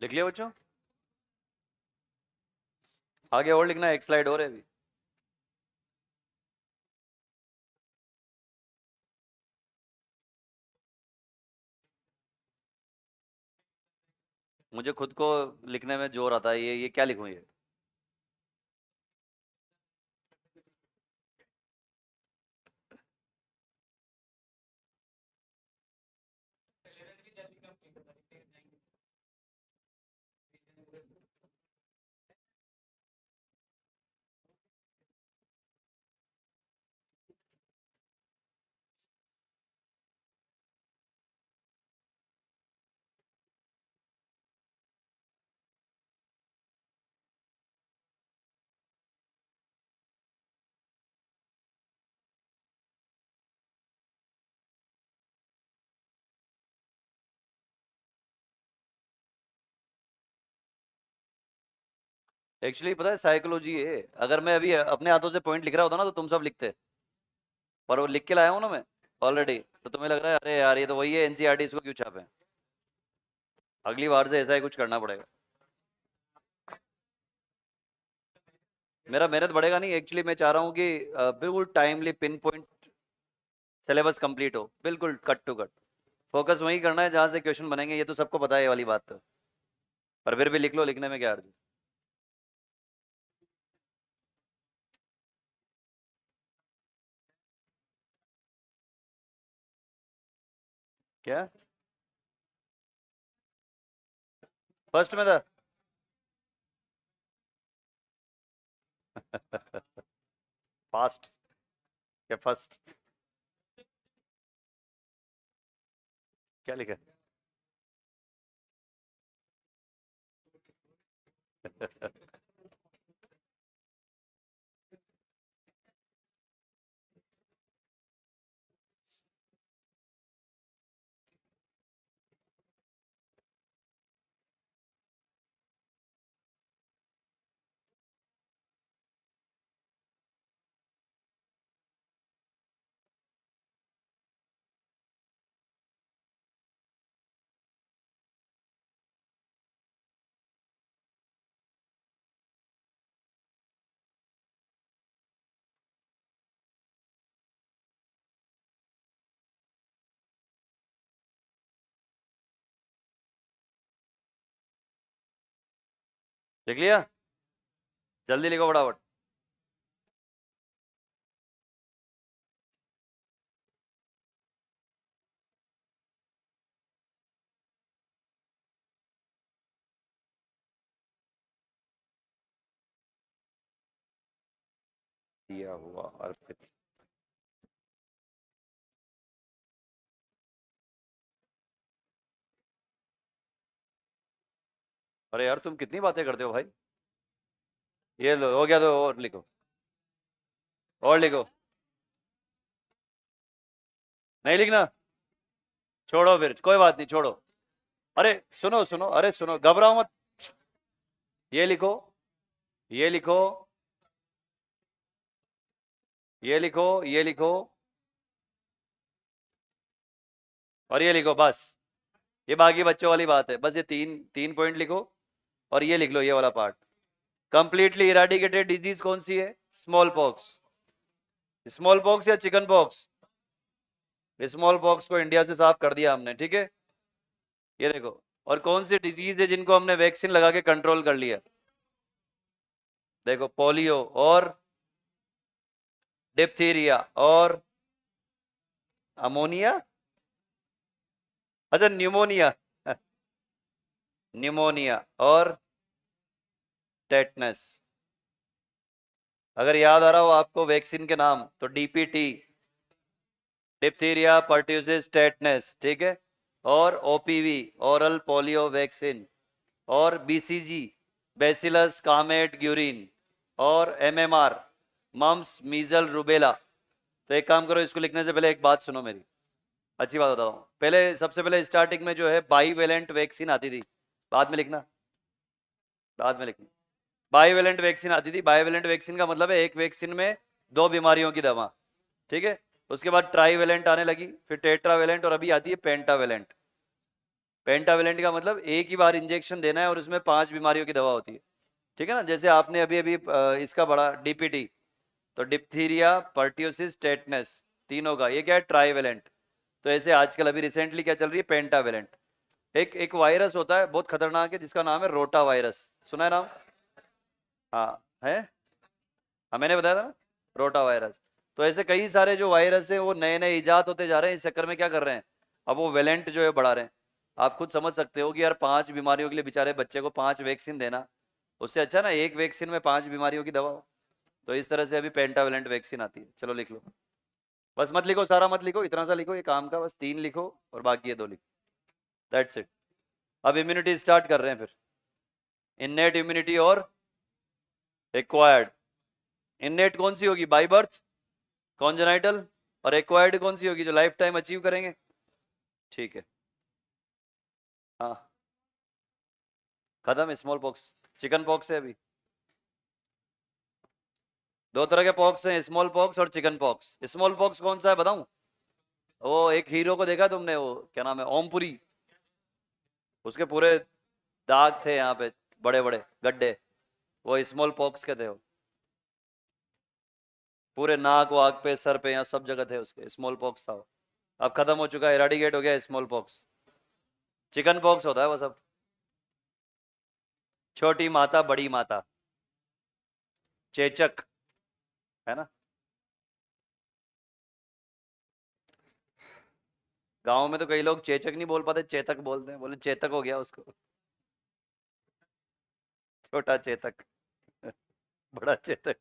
लिख लिया बच्चों? आगे और लिखना है, एक स्लाइड और है अभी। मुझे खुद को लिखने में जोर आता है, ये क्या लिखूं ये? एक्चुअली पता है साइकोलॉजी है, अगर मैं अभी अपने हाथों से पॉइंट लिख रहा होता ना तो तुम सब लिखते, पर वो लिख के लाया हूँ ना मैं ऑलरेडी, तो तुम्हें लग रहा है अरे यार ये तो वही है एनसीईआरटी, इसको क्यों छापे। अगली बार से ऐसा ही कुछ करना पड़ेगा। मेरा मेहनत बढ़ेगा नहीं, एक्चुअली मैं चाह रहा हूँ कि बिल्कुल timely pin point syllabus complete हो, बिल्कुल कट टू कट। फोकस वहीं करना है जहाँ से क्वेश्चन बनेंगे, ये तो सबको पता है ये वाली बात तो, पर फिर भी लिख लो, लिखने में क्या अर्ज है? क्या फर्स्ट में था? फास्ट क्या फर्स्ट? क्या लिखा है? लिख लिया? जल्दी लिखो फटाफट। दिया हुआ अर्पित। अरे यार तुम कितनी बातें करते हो भाई। ये लो हो गया, तो और लिखो, और लिखो। नहीं लिखना? छोड़ो फिर, कोई बात नहीं, छोड़ो। अरे सुनो सुनो, अरे सुनो, घबराओ मत। ये लिखो, ये लिखो, ये लिखो, ये लिखो, और ये लिखो, बस। ये बाकी बच्चों वाली बात है, बस ये तीन तीन पॉइंट लिखो, और ये लिख लो ये वाला पार्ट। कंप्लीटली इराडिकेटेड डिजीज कौन सी है? Small pox. स्मॉल पॉक्स या चिकन पॉक्स? स्मॉल पॉक्स को इंडिया से साफ कर दिया हमने, ठीक है। ये देखो, और कौन सी डिजीज है जिनको हमने वैक्सीन लगा के कंट्रोल कर लिया? देखो, पोलियो और डिप्थीरिया और अमोनिया, अच्छा न्यूमोनिया, न्यूमोनिया और टेटनस। अगर याद आ रहा हो आपको वैक्सीन के नाम, तो डीपीटी, डिप्थीरिया पर्ट्यूसिस टेटनस, ठीक है। और ओपीवी, ओरल पोलियो वैक्सीन। और बीसीजी, बेसिलस कामेट ग्यूरिन। और एमएमआर, मम्स मीजल रूबेला। तो एक काम करो, इसको लिखने से पहले एक बात सुनो मेरी, अच्छी बात बताओ। पहले सबसे पहले स्टार्टिंग में जो है बाईवेलेंट वैक्सीन आती थी, बाद में लिखना, बाद में लिखना। बाईवेलेंट वैक्सीन आती थी, बाईवेलेंट वैक्सीन का मतलब है एक वैक्सीन में दो बीमारियों की दवा, ठीक है। उसके बाद ट्राईवेलेंट आने लगी, फिर टेट्रावेलेंट, और अभी आती है पेंटावेलेंट। पेंटावेलेंट का मतलब एक ही बार इंजेक्शन देना है और उसमें 5 बीमारियों की दवा होती है, ठीक है ना। जैसे आपने अभी अभी इसका बड़ा डीपीटी, तो डिप्थीरिया, पर्ट्यूसिस, टेटनस, तीनों का ये क्या है, ट्राईवेलेंट। तो ऐसे आजकल अभी रिसेंटली क्या चल रही है, पेंटावेलेंट। एक एक वायरस होता है बहुत खतरनाक है जिसका नाम है रोटा वायरस, सुना है नाम? हाँ है, हाँ मैंने बताया था ना, रोटा वायरस। तो ऐसे कई सारे जो वायरस हैं वो नए नए इजाद होते जा रहे हैं, इस चक्कर में क्या कर रहे हैं, अब वो वेलेंट जो है बढ़ा रहे हैं। आप खुद समझ सकते हो कि यार 5 बीमारियों के लिए बेचारे बच्चे को 5 वैक्सीन देना, उससे अच्छा ना एक वैक्सीन में 5 बीमारियों की दवा हो। तो इस तरह से अभी पेंटावेलेंट वैक्सीन आती है। चलो लिख लो, बस मत लिखो सारा मत लिखो, इतना सा लिखो ये काम का, बस 3 लिखो और बाकी ये 2 लिखो, दैट्स इट। अब इम्यूनिटी स्टार्ट कर रहे हैं फिर, इननेट इम्यूनिटी और एक्वायर्ड। इननेट कौन सी होगी, बाई बर्थ, कॉन्जेनाइटल, और एक्वायर्ड कौन सी होगी जो लाइफ टाइम अचीव करेंगे, ठीक है। हाँ खत्म, स्मॉल पॉक्स, चिकन पॉक्स है अभी। 2 तरह के पॉक्स हैं, स्मॉल पॉक्स और चिकन पॉक्स। स्मॉल पॉक्स कौन सा है बताऊं? वो एक हीरो को देखा तुमने, वो क्या नाम है, ओमपुरी, उसके पूरे दाग थे यहाँ पे, बड़े बड़े गड्ढे, वो स्मॉल पॉक्स के थे वो। पूरे नाक वाक पे, सर पे, यहाँ सब जगह थे उसके, स्मॉल पॉक्स था वो। अब खत्म हो चुका है, इराडिकेट हो गया स्मॉल पॉक्स। चिकन पॉक्स होता है वो सब, छोटी माता बड़ी माता, चेचक, है ना। गांव में तो कई लोग चेचक नहीं बोल पाते, चेतक बोलते हैं, बोले चेतक हो गया उसको, छोटा चेतक, बड़ा चेतक।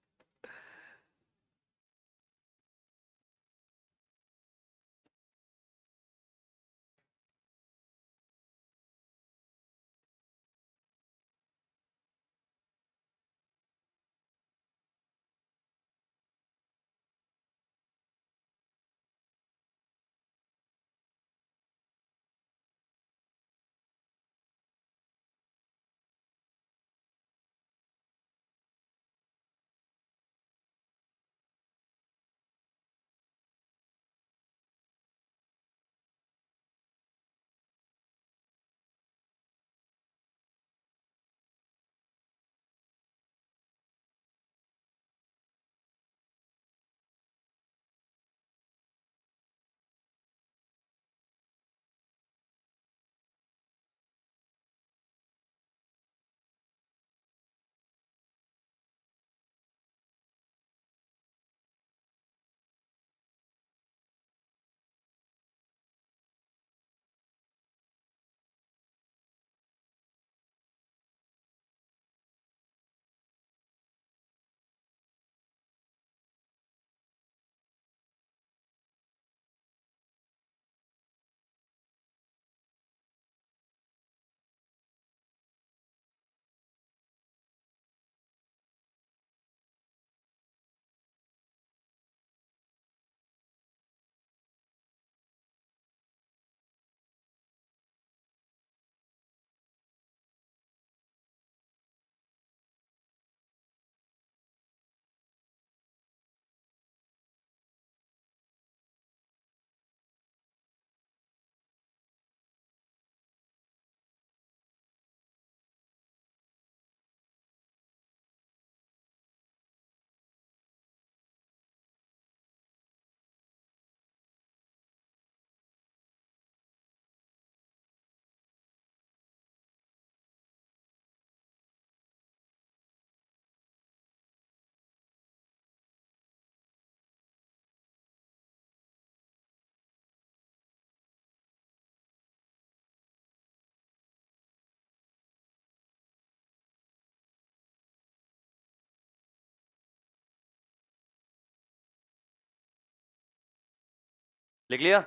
लिख लिया,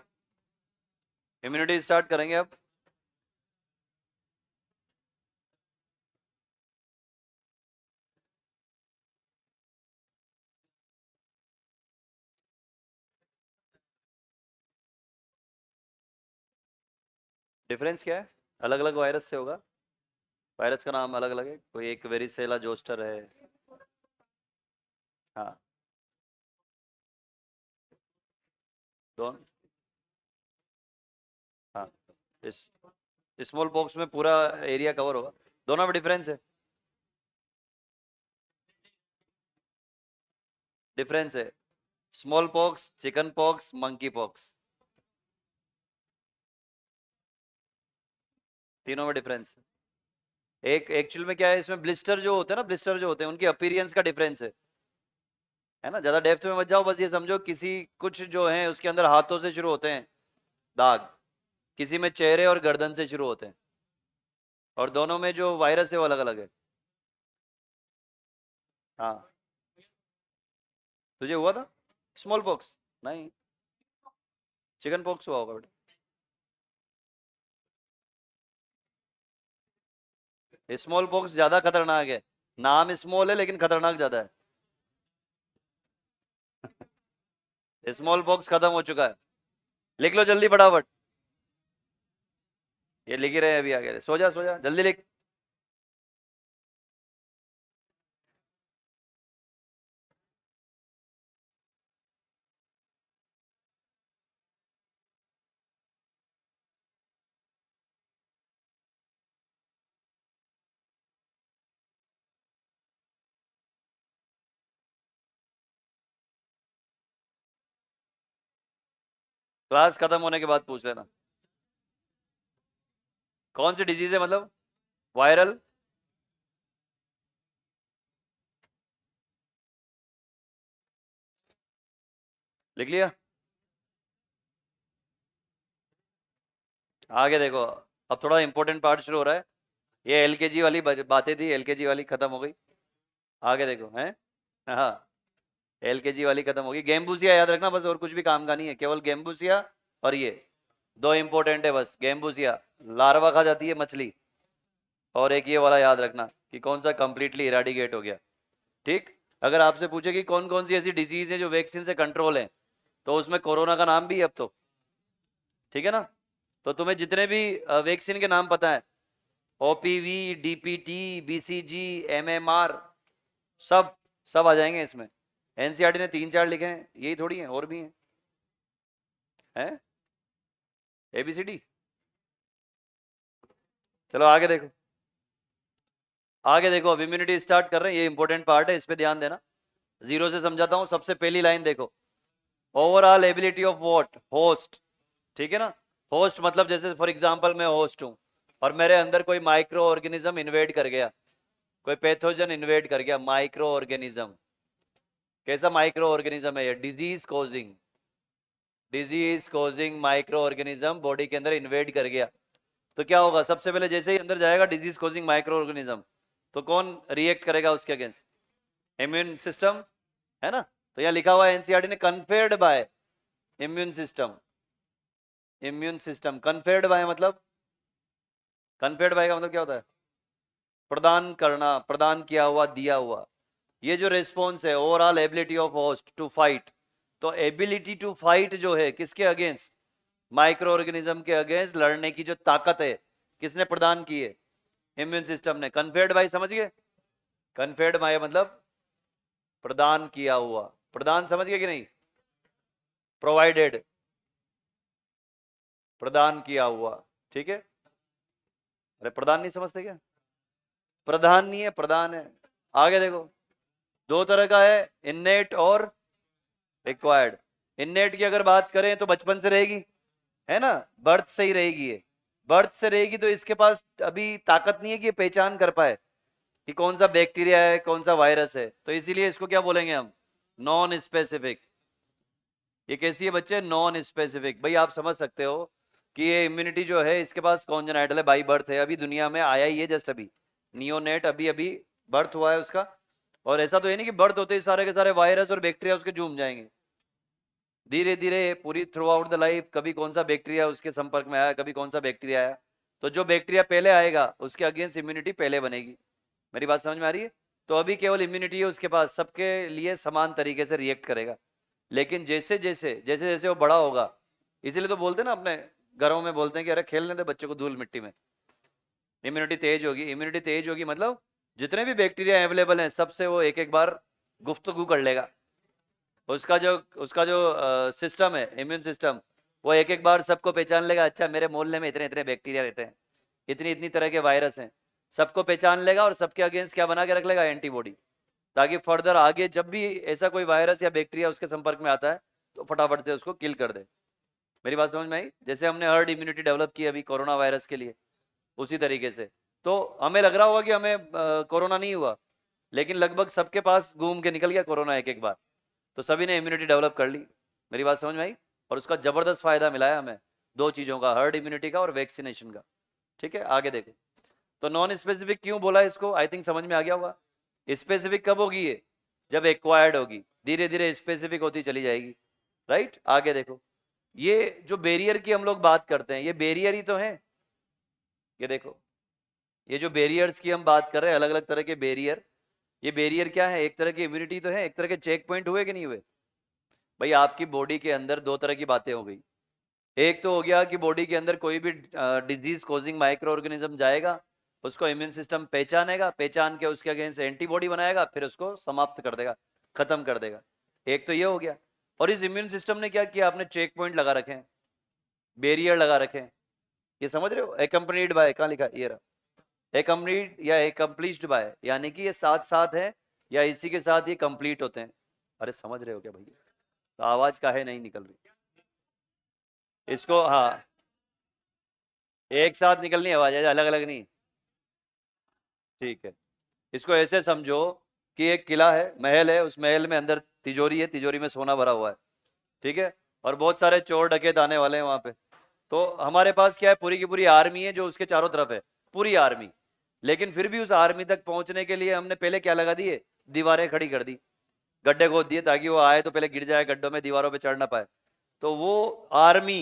इम्यूनिटी स्टार्ट करेंगे अब। डिफरेंस क्या है, अलग अलग वायरस से होगा, वायरस का नाम अलग अलग है, कोई एक वेरिसेला जोस्टर है। हाँ दोनों, हाँ इस स्मॉल पॉक्स में पूरा एरिया कवर होगा, दोनों में डिफरेंस है, डिफरेंस है। Small pox, chicken pox, monkey pox, तीनों में डिफरेंस है। एक एक्चुअल में क्या है, इसमें ब्लिस्टर जो होते हैं ना, ब्लिस्टर जो होते हैं उनकी अपीरियंस का डिफरेंस है ना। ज्यादा डेप्थ में मत जाओ, बस ये समझो किसी कुछ जो है उसके अंदर हाथों से शुरू होते हैं दाग, किसी में चेहरे और गर्दन से शुरू होते हैं, और दोनों में जो वायरस है वो अलग अलग है। हाँ, तुझे हुआ था स्मॉल पॉक्स? नहीं, चिकन पॉक्स हुआ होगा बेटा। स्मॉल पॉक्स ज्यादा खतरनाक है, नाम स्मॉल है लेकिन खतरनाक ज्यादा है। स्मॉल पॉक्स खत्म हो चुका है, लिख लो जल्दी फटाफट, ये लिख ही रहे हैं अभी आगे, सो जा सो जा जल्दी लिख। क्लास खत्म होने के बाद पूछ लेना। कौन सी डिजीज है मतलब? वायरल, लिख लिया? आगे देखो, अब थोड़ा इंपॉर्टेंट पार्ट शुरू हो रहा है। ये एलकेजी वाली बातें थी, एलकेजी वाली खत्म हो गई। आगे देखो हैं, हाँ, एलकेजी वाली खत्म होगी। गेम्बूसिया याद रखना बस, और कुछ भी काम का नहीं है, केवल गेम्बूसिया और ये दो इंपॉर्टेंट है बस। गेम्बूसिया लार्वा खा जाती है मछली, और एक ये वाला याद रखना कि कौन सा कंप्लीटली इराडिकेट हो गया। ठीक, अगर आपसे पूछे कि कौन कौन सी ऐसी डिजीज है जो वैक्सीन से कंट्रोल है, तो उसमें कोरोना का नाम भी है अब तो, ठीक है ना। तो तुम्हें जितने भी वैक्सीन के नाम पता है, ओपीवी, डीपीटी, बीसीजी, एमएमआर, सब सब आ जाएंगे इसमें। एनसीईआरटी ने 3-4 लिखे हैं, यही थोड़ी है, और भी हैं एबीसीडी। चलो आगे देखो, आगे देखो, अब इम्यूनिटी स्टार्ट कर रहे हैं, ये इंपॉर्टेंट पार्ट है, इस पे ध्यान देना। जीरो से समझाता हूं, सबसे पहली लाइन देखो, overall ability of what, host, ठीक है ना। होस्ट मतलब जैसे फॉर एग्जांपल मैं होस्ट हूं, और मेरे अंदर कोई माइक्रो ऑर्गेनिज्म इन्वेड कर गया, कोई पैथोजन इन्वेड कर गया, माइक्रो ऑर्गेनिज्म। कैसा माइक्रो ऑर्गेनिज्म है ये? Disease causing micro organism body के अंदर इन्वेड कर गया, तो क्या होगा? सबसे पहले जैसे ही अंदर जाएगा डिजीज कॉजिंग माइक्रो ऑर्गेनिज्म, तो कौन रिएक्ट करेगा उसके अगेंस्ट? इम्यून सिस्टम, है ना। तो यहाँ लिखा हुआ है एनसीईआरटी ने, conferred by immune system. Immune system conferred by मतलब, कन्फेर्ड बाय का मतलब क्या होता है? प्रदान करना, प्रदान किया हुआ, दिया हुआ। ये जो रिस्पॉन्स है, overall ability of host to fight, तो एबिलिटी टू फाइट जो है किसके अगेंस्ट? माइक्रो ऑर्गेनिज्म के अगेंस्ट लड़ने की जो ताकत है, किसने प्रदान की है? इम्यून सिस्टम ने। कन्फेर्ड बाय समझ गए? कन्फेर्ड बाय मतलब प्रदान किया हुआ, प्रदान समझ गए कि नहीं? प्रोवाइडेड, प्रदान किया हुआ, ठीक है। अरे प्रदान नहीं समझते क्या? प्रधान नहीं है, प्रदान है। आगे देखो, दो तरह का है, इन्नेट और रिक्वायर्ड। इन्नेट की अगर बात करें तो बचपन से रहेगी, है ना, बर्थ से ही रहेगी ये, बर्थ से रहेगी, तो इसके पास अभी ताकत नहीं है कि ये पहचान कर पाए कि कौन सा बैक्टीरिया है, कौन सा वायरस है, तो इसीलिए इसको क्या बोलेंगे हम? Non specific. ये कैसी है बच्चे? Non specific. भाई आप समझ सकते हो कि ये इम्यूनिटी जो है इसके पास कॉन्जेनाइटल है, बाई बर्थ है, अभी दुनिया में आया ही है जस्ट अभी, नियोनेट अभी अभी बर्थ हुआ है उसका। और ऐसा तो है नहीं कि बर्थ होते ही सारे के सारे वायरस और बैक्टीरिया उसके झूम जाएंगे, धीरे धीरे पूरी थ्रू आउट द लाइफ, कभी कौन सा बैक्टीरिया उसके संपर्क में आया, कभी कौन सा बैक्टीरिया आया, तो जो बैक्टीरिया पहले आएगा उसके अगेंस्ट इम्यूनिटी पहले बनेगी। मेरी बात समझ में आ रही है? तो अभी केवल इम्यूनिटी है उसके पास, सबके लिए समान तरीके से रिएक्ट करेगा। लेकिन जैसे जैसे जैसे जैसे वो बड़ा होगा, इसीलिए तो बोलते हैं ना, अपने घरों में बोलते हैं कि अरे खेलने दे बच्चे को धूल मिट्टी में, इम्यूनिटी तेज होगी। इम्यूनिटी तेज होगी मतलब जितने भी बैक्टीरिया अवेलेबल हैं सबसे वो एक एक बार गुफ्तगू कर लेगा, उसका जो सिस्टम है, इम्यून सिस्टम, वो एक एक बार सबको पहचान लेगा, अच्छा मेरे मोहल्ले में इतने इतने बैक्टीरिया रहते हैं, इतनी इतनी तरह के वायरस हैं, सबको पहचान लेगा और सबके अगेंस्ट क्या बना के रख लेगा, एंटीबॉडी, ताकि फर्दर आगे जब भी ऐसा कोई वायरस या बैक्टीरिया उसके संपर्क में आता है तो फटाफट से उसको किल कर दे। मेरी बात समझ में आई? जैसे हमने हर्ड इम्यूनिटी डेवलप की अभी कोरोना वायरस के लिए, उसी तरीके से। तो हमें लग रहा होगा कि हमें कोरोना नहीं हुआ, लेकिन लगभग सबके पास घूम के निकल गया कोरोना एक एक बार, तो सभी ने इम्यूनिटी डेवलप कर ली। मेरी बात समझ में आई? और उसका जबरदस्त फायदा मिला है हमें, दो चीज़ों का, हर्ड इम्यूनिटी का और वैक्सीनेशन का। ठीक है, आगे देखो। तो नॉन स्पेसिफिक क्यों बोला इसको, आई थिंक समझ में आ गया होगा। स्पेसिफिक कब होगी ये, जब एक्वायर्ड होगी, धीरे धीरे स्पेसिफिक होती चली जाएगी, राइट। आगे देखो, ये जो बैरियर की हम लोग बात करते हैं, ये बैरियर ही तो है। ये देखो, ये जो बैरियर्स की हम बात कर रहे हैं, अलग अलग तरह के बैरियर, ये बैरियर क्या है, एक तरह की इम्यूनिटी तो है, एक तरह के चेक पॉइंट हुए कि नहीं हुए। भाई आपकी बॉडी के अंदर दो तरह की बातें हो गई। एक तो हो गया कि बॉडी के अंदर कोई भी डिजीज कॉजिंग माइक्रो ऑर्गेनिज्म जाएगा, उसको इम्यून सिस्टम पहचानेगा, पहचान के उसके अगेंस्ट एंटीबॉडी बनाएगा, फिर उसको समाप्त कर देगा, खत्म कर देगा। एक तो ये हो गया। और इस इम्यून सिस्टम ने क्या किया, आपने चेक पॉइंट लगा रखे हैं, बैरियर लगा रखे हैं, ये समझ रहे हो। एकम्पनीड बाय, कहाँ लिखा ये रहा, एकम्पनीड या एकम्प्लीस्ड बाय, यानी कि ये साथ साथ है या इसी के साथ ये कंप्लीट होते हैं। अरे समझ रहे हो क्या भैया? तो आवाज काहे नहीं निकल रही इसको? हाँ, एक साथ निकलनी आवाज है, अलग अलग नहीं। ठीक है, इसको ऐसे समझो कि एक किला है, महल है, उस महल में अंदर तिजोरी है, तिजोरी में सोना भरा हुआ है, ठीक है, और बहुत सारे चोर डकैत आने वाले हैं वहां पे। तो हमारे पास क्या है, पूरी की पूरी आर्मी है जो उसके चारों तरफ है, पूरी आर्मी। लेकिन फिर भी उस आर्मी तक पहुंचने के लिए हमने पहले क्या लगा दिए, दीवारें खड़ी कर दी, गड्ढे खोद दिए, ताकि वो आए तो पहले गिर जाए गड्ढों में, दीवारों पे चढ़ ना पाए। तो वो आर्मी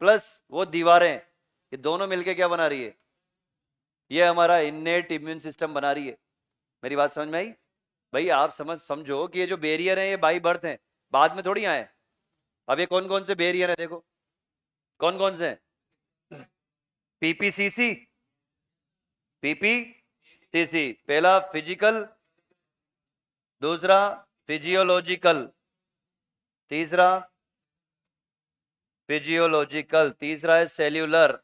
प्लस वो दीवारें, ये दोनों मिलके क्या बना रही है, ये हमारा इन्नेट इम्यून सिस्टम बना रही है। मेरी बात समझ में आई? भाई आप समझो कि ये जो बैरियर है ये बाई बर्थ है, बाद में थोड़ी आए। अब ये कौन कौन से बैरियर है देखो, कौन कौन से हैं, पीपीसीसी, पीपीसीसी पहला फिजिकल, दूसरा फिजियोलॉजिकल, तीसरा फिजियोलॉजिकल, तीसरा है सेल्यूलर,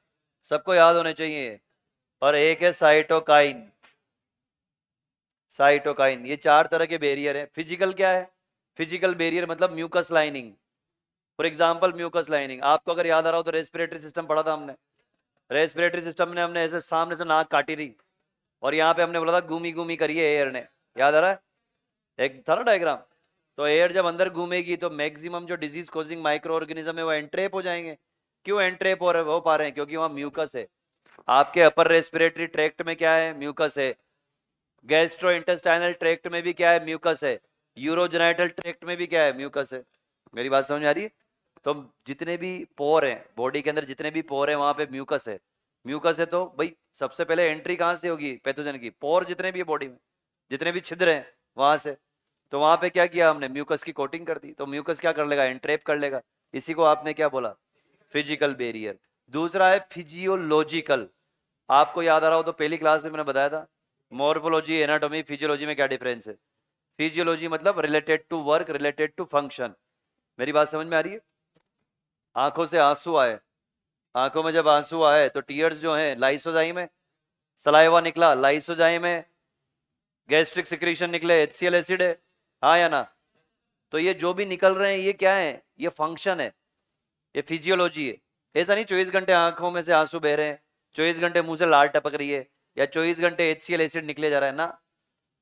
सबको याद होने चाहिए, और एक है साइटोकाइन। साइटोकाइन, ये चार तरह के बैरियर हैं। फिजिकल क्या है, फिजिकल बैरियर मतलब mucus lining. For example mucus lining, आपको अगर याद आ रहा हो तो रेस्पिरेटरी सिस्टम पढ़ा था हमने, रेस्पिरेटरी सिस्टम में हमने ऐसे सामने से नाक काटी थी, और यहाँ पे हमने बोला था घूमी घूमी करिए एयर ने, याद आ रहा है, एक था ना डायग्राम। तो एयर जब अंदर घूमेगी तो मैक्सिमम जो डिजीज कॉजिंग माइक्रो ऑर्गेनिज्म है वो एंट्रेप हो जाएंगे। क्यों एंट्रेप हो पा रहे हैं, क्योंकि वहां म्यूकस है। आपके अपर रेस्पिरेटरी ट्रैक्ट में क्या है, म्यूकस है। गैस्ट्रो इंटेस्टाइनल ट्रैक्ट में भी क्या है, म्यूकस है। यूरोजेनाइटल ट्रैक्ट में भी क्या है, म्यूकस है। मेरी बात समझ में आ रही है? तो जितने भी पोर हैं बॉडी के अंदर, जितने भी पोर हैं वहां पे म्यूकस है। म्यूकस है तो भाई सबसे पहले एंट्री कहां से होगी पैथोजन की, पोर जितने भी बॉडी में, जितने भी छिद्र हैं वहां से। तो वहां पे क्या किया हमने, म्यूकस की कोटिंग कर दी, तो म्यूकस क्या कर लेगा, एंट्रेप कर लेगा। इसी को आपने क्या बोला, फिजिकल बैरियर। दूसरा है फिजियोलॉजिकल, आपको याद आ रहा हो तो पहली क्लास में मैंने बताया था, मॉर्फोलॉजी एनाटॉमी फिजियोलॉजी में क्या डिफरेंस है। फिजियोलॉजी मतलब related to work, related to function. मेरी बात समझ में आ रही है? आंखों से आंसू आए, आंखों में जब आंसू आए तो टीयर्स जो हैं लाइसोजाइम में, सलाइवा निकला लाइसोजाइम में, गैस्ट्रिक सिक्रीशन निकले HCl एसिड है, हाँ या ना। तो ये जो भी निकल रहे हैं ये क्या है, ये फंक्शन है, ये फिजियोलॉजी है। ऐसा नहीं 24 घंटे आंखों में से आंसू बह रहे हैं, 24 घंटे मुंह से लाल टपक रही है, या 24 घंटे HCl एसिड निकले जा रहा है ना।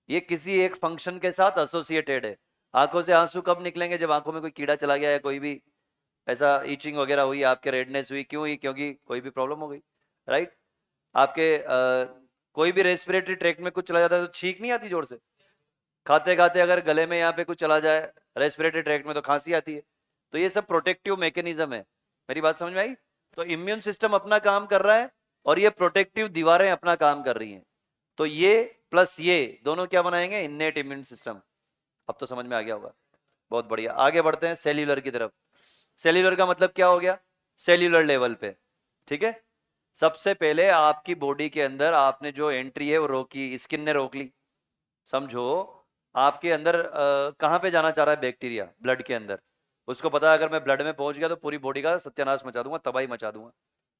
ये किसी एक फंक्शन के साथ एसोसिएटेड है। आंखों से आंसू कब निकलेंगे, जब आंखों में कोई कीड़ा चला गया है, कोई भी ऐसा ईचिंग वगैरह हुई, आपके रेडनेस हुई, क्यों हुई, क्योंकि कोई भी प्रॉब्लम हो गई, राइट। आपके कोई भी रेस्पिरेटरी ट्रैक्ट में कुछ चला जाता है तो छींक नहीं आती जोर से, खाते खाते अगर गले में यहाँ पे कुछ चला जाए रेस्पिरेटरी ट्रैक्ट में तो खांसी आती है। तो ये सब प्रोटेक्टिव मैकेनिज्म है। मेरी बात समझ में आई? तो इम्यून सिस्टम अपना काम कर रहा है और ये प्रोटेक्टिव दीवारें अपना काम कर रही हैं। तो ये प्लस ये दोनों क्या बनाएंगे, इन्नेट इम्यून सिस्टम। अब तो समझ में आ गया होगा, बहुत बढ़िया। आगे बढ़ते हैं सेल्यूलर की तरफ। सेल्यूलर का मतलब क्या हो गया, सेल्यूलर लेवल पे, ठीक है। सबसे पहले आपकी बॉडी के अंदर आपने जो एंट्री है वो रोकी, स्किन ने रोक ली। समझो आपके अंदर कहाँ पे जाना चाह रहा है बैक्टीरिया, ब्लड के अंदर। उसको पता है अगर मैं ब्लड में पहुंच गया तो पूरी बॉडी का सत्यानाश मचा दूंगा, तबाही मचा दूंगा,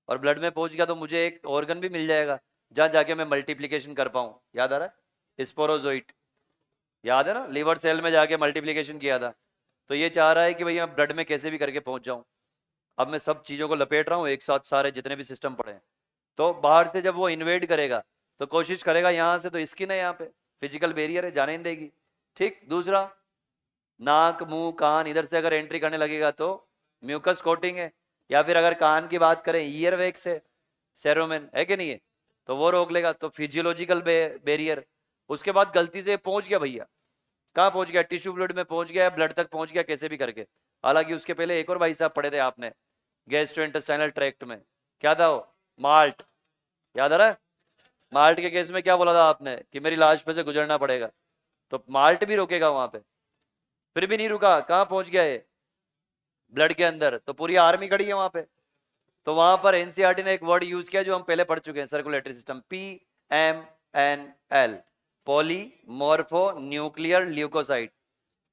और ब्लड में पहुंच गया तो मुझे एक ऑर्गन भी मिल जाएगा जहां जाके मैं मल्टीप्लिकेशन कर पाऊं। याद आ रहा है? स्पोरोजोइट, याद है ना? लीवर सेल में जाके मल्टीप्लिकेशन किया था। तो ये चाह रहा है कि भैया ब्लड में कैसे भी करके पहुंच जाऊं। अब मैं सब चीज़ों को लपेट रहा हूँ एक साथ, सारे जितने भी सिस्टम पड़े हैं। तो बाहर से जब वो इन्वेड करेगा तो कोशिश करेगा यहाँ से, तो स्किन है यहाँ पे, फिजिकल बैरियर है, जाने नहीं देगी। ठीक। दूसरा, नाक मुंह कान, इधर से अगर एंट्री करने लगेगा तो म्यूकस कोटिंग है, या फिर अगर कान की बात करें ईयर वैक्स है, सेरोमेन है कि नहीं है, तो वो रोक लेगा। तो फिजियोलॉजिकल बैरियर। उसके बाद गलती से पहुंच गया भैया, कहाँ पहुंच गया? टिश्यू फ्लूइड में पहुंच गया, ब्लड तक पहुंच गया, कैसे भी करके। हालांकि उसके पहले एक और भाई साहब पढ़े थे आपने गैस्ट्रोइंटेस्टाइनल ट्रैक्ट में, क्या था वो? माल्ट। याद आ रहा है? माल्ट के केस में क्या बोला था आपने कि मेरी लाश पे से गुजरना पड़ेगा, तो माल्ट भी रोकेगा वहां पे। फिर भी नहीं रुका, कहाँ पहुंच गया ये? ब्लड के अंदर। तो पूरी आर्मी खड़ी है वहां पे। तो वहां पर एनसीईआरटी ने एक वर्ड यूज किया जो हम पहले पढ़ चुके हैं, circulatory system, PMNL, poly मोर्फो nuclear leukocyte.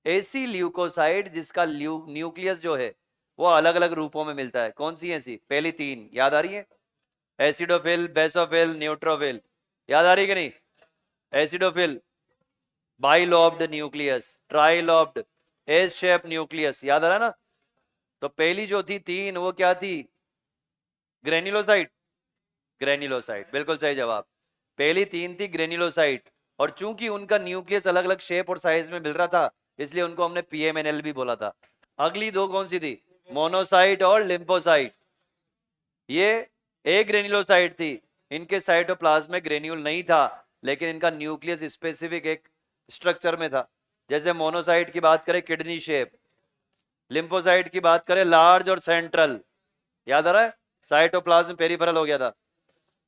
ऐसी ल्यूकोसाइड जिसका न्यूक्लियस जो है वो अलग अलग रूपों में मिलता है। कौन सी ऐसी? पहली तीन याद आ रही है? Acidophil, basophil, neutrophil. याद आ रही है कि नहीं? Acidophil, bilobed nucleus, trilobed, S shape nucleus. याद आ रहा है ना? तो पहली जो थी तीन वो क्या थी? ग्रेन्युलोसाइट। ग्रेन्युलोसाइट, बिल्कुल सही जवाब। पहली तीन थी ग्रेन्युलोसाइट, और चूंकि उनका न्यूक्लियस अलग अलग शेप और साइज में मिल रहा था इसलिए उनको हमने PMNL भी बोला था। अगली दो कौन सी थी? मोनोसाइट और लिम्फोसाइट। ये एक ग्रेन्युलोसाइट थी, इनके साइटोप्लाज्म में ग्रेन्यूल नहीं था, लेकिन इनका न्यूक्लियस स्पेसिफिक एक स्ट्रक्चर में था। जैसे मोनोसाइट की बात करें किडनी शेप, लिम्फोसाइट की बात करें लार्ज और सेंट्रल। याद आ रहा है? साइटोप्लाज्म पेरिफेरल हो गया था।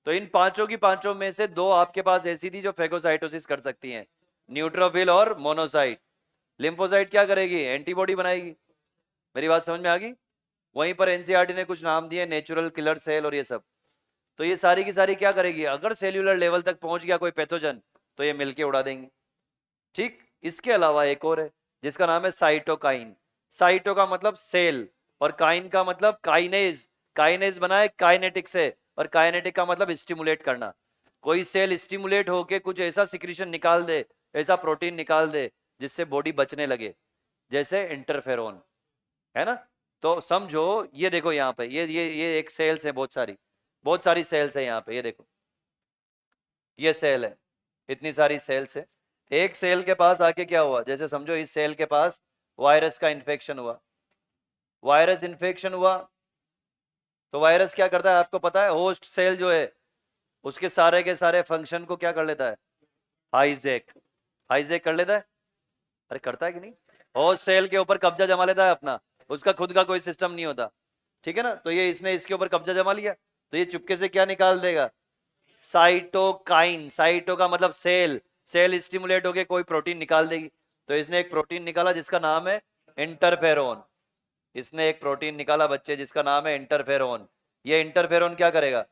तो इन पांचों की पांचों में से दो आपके पास ऐसी थी जो फेगोसाइटोसिस कर सकती हैं, न्यूट्रोफिल और मोनोसाइट। लिम्फोसाइट क्या करेगी? एंटीबॉडी बनाएगी। मेरी बात समझ में आ गई? वहीं पर एनसीईआरटी ने कुछ नाम दिए, नेचुरल किलर सेल और ये सब। तो ये सारी की सारी क्या करेगी? अगर सेल्यूलर लेवल तक पहुंच गया कोई पैथोजन तो ये मिलके उड़ा देंगे। ठीक। इसके अलावा एक और है जिसका नाम है साइटोकाइन। साइटो का मतलब सेल और काइन का मतलब काइनेज। काइनेज बना है काइनेटिक से, और काइनेटिक का मतलब स्टिमुलेट करना। कोई सेल स्टिमुलेट होके कुछ ऐसा सिक्रीशन निकाल दे, ऐसा प्रोटीन निकाल दे जिससे बॉडी बचने लगे, जैसे इंटरफेरोन, है ना? तो समझो, ये देखो यहाँ पे ये एक सेल्स है, बहुत सारी सेल्स है यहाँ पे। ये देखो, ये सेल है, इतनी सारी सेल्स है। एक सेल के पास आके क्या हुआ? जैसे समझो इस सेल के पास वायरस का इन्फेक्शन हुआ। वायरस इन्फेक्शन हुआ तो वायरस क्या करता है आपको पता है? होस्ट सेल जो है उसके सारे के सारे फंक्शन को क्या कर लेता है? हाईजैक। हाईजैक कर लेता है। अरे करता है कि नहीं? होस्ट सेल के ऊपर कब्जा जमा लेता है अपना, उसका खुद का कोई सिस्टम नहीं होता। ठीक है ना? तो ये इसने इसके ऊपर कब्जा जमा लिया, तो ये चुपके से क्या निकाल देगा? साइटोकाइन। साइटो का मतलब सेल, सेल स्टिमुलेट होके कोई प्रोटीन निकाल देगी। तो इसने एक प्रोटीन निकाला जिसका नाम है इंटरफेरोन। इसने एक प्रोटीन निकाला बच्चे जिसका नाम है इंटरफेरोन। ये इंटरफेरोन क्या करेगा?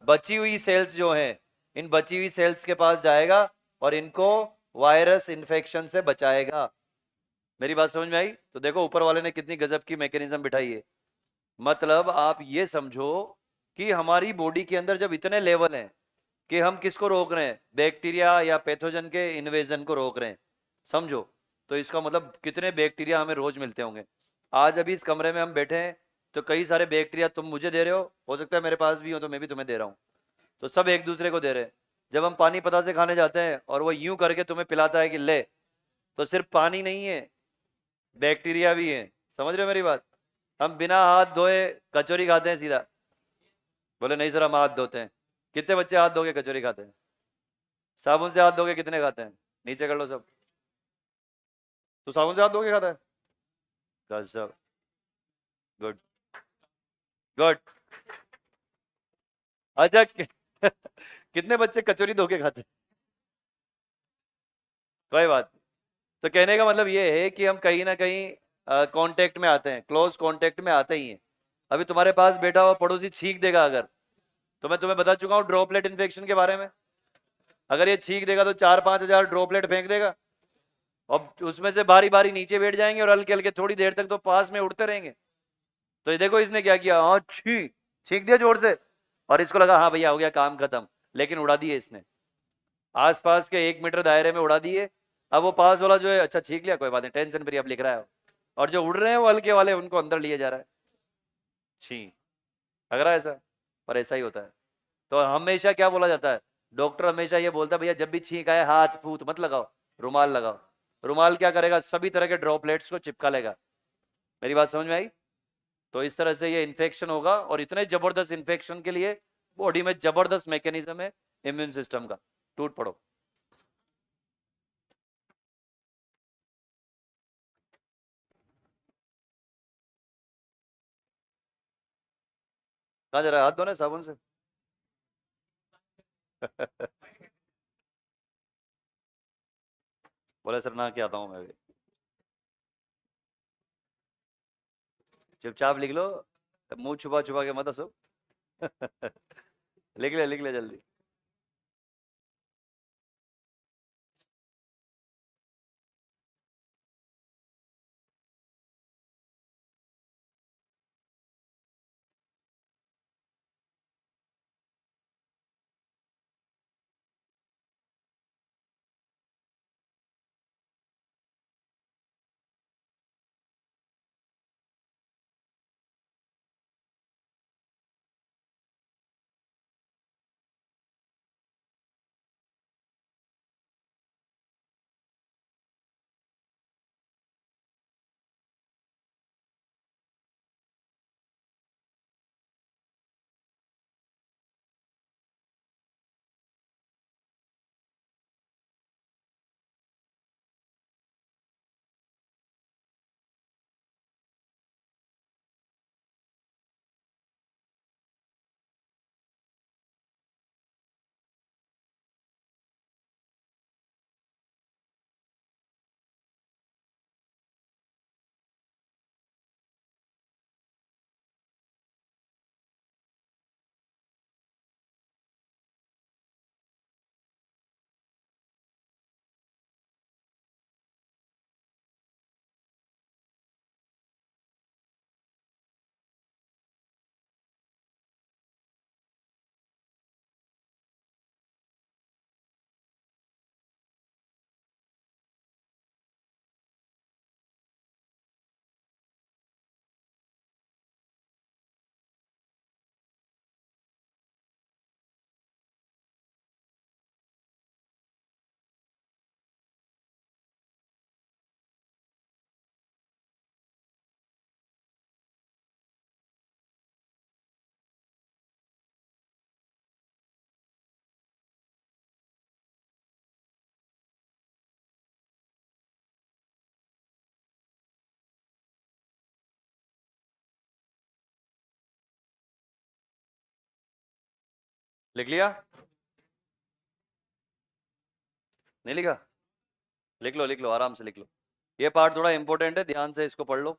बची हुई सेल्स जो हैं, इन बची हुई सेल्स के पास जाएगा और इनको वायरस इन्फेक्शन से बचाएगा। मेरी बात समझ में आई? तो देखो ऊपर वाले ने कितनी गजब की मैकेनिज्म बिठाई है। मतलब आप ये समझो कि हमारी बॉडी के अंदर जब इतने लेवल हैं कि हम किसको रोक रहे हैं? बैक्टीरिया या पैथोजन के इन्वेजन को रोक रहे हैं, समझो। तो इसका मतलब कितने बैक्टीरिया हमें रोज मिलते होंगे। आज अभी इस कमरे में हम बैठे हैं तो कई सारे बैक्टीरिया तुम मुझे दे रहे हो सकता है मेरे पास भी हो तो मैं भी तुम्हें दे रहा हूँ। तो सब एक दूसरे को दे रहे हैं। जब हम पानी पता से खाने जाते हैं और वो यूं करके तुम्हें पिलाता है कि ले, तो सिर्फ पानी नहीं है, बैक्टीरिया भी है। समझ रहे हो मेरी बात? हम बिना हाथ धोए कचौरी खाते हैं सीधा। बोले नहीं सर हम हाथ धोते हैं। कितने बच्चे हाथ धो के कचौरी खाते हैं? साबुन से हाथ धो के कितने खाते हैं? नीचे कर लो सब। तो साबुन से हाथ धो के खाता है? गजब, गुड गुड। अच्छा कितने बच्चे कचौरी धो के खाते हैं? कोई बात नहीं। तो कहने का मतलब ये है कि हम कहीं ना कहीं कांटेक्ट में आते हैं, क्लोज कांटेक्ट में आते ही हैं। अभी तुम्हारे पास बैठा हुआ पड़ोसी छींक देगा अगर, तो मैं तुम्हें बता चुका हूँ ड्रॉपलेट इन्फेक्शन के बारे में। अगर ये छींक देगा तो 4-5 हजार ड्रॉपलेट फेंक देगा, और उसमें से बारी बारी नीचे बैठ जाएंगे और हल्के हल्के थोड़ी देर तक तो पास में उड़ते रहेंगे। तो ये देखो इसने क्या किया, हाँ छी छींक दिया जोर से, और इसको लगा हाँ भैया हो गया काम खत्म, लेकिन उड़ा दिए इसने, आसपास के 1 मीटर दायरे में उड़ा दिए। अब वो पास वाला जो है, अच्छा छींक लिया कोई बात नहीं, टेंशन फ्री, अब लिख रहा है। और जो उड़ रहे हैं वो हल्के वाले, उनको अंदर लिए जा रहा है। छी, लग रहा है ऐसा, पर ऐसा ही होता है। तो हमेशा क्या बोला जाता है, डॉक्टर हमेशा ये बोलता है भैया जब भी छींक आए हाथ फूट मत लगाओ, रुमाल लगाओ। रुमाल क्या करेगा, सभी तरह के ड्रॉपलेट्स को चिपका लेगा। मेरी बात समझ में आई? तो इस तरह से ये इन्फेक्शन होगा, और इतने जबरदस्त इन्फेक्शन के लिए बॉडी में जबरदस्त मैकेनिज्म है इम्यून सिस्टम का। टूट पड़ो। कहाँ जा रहा है, हाथ धोने साबुन से? बोले सर ना के आता हूँ मैं भी। चुपचाप लिख लो, मुंह छुपा छुपा के मत हंसो। लिख ले जल्दी। लिख लिया? नहीं लिखा? लिख लो आराम से लिख लो। ये पार्ट थोड़ा इंपॉर्टेंट है, ध्यान से इसको पढ़ लो।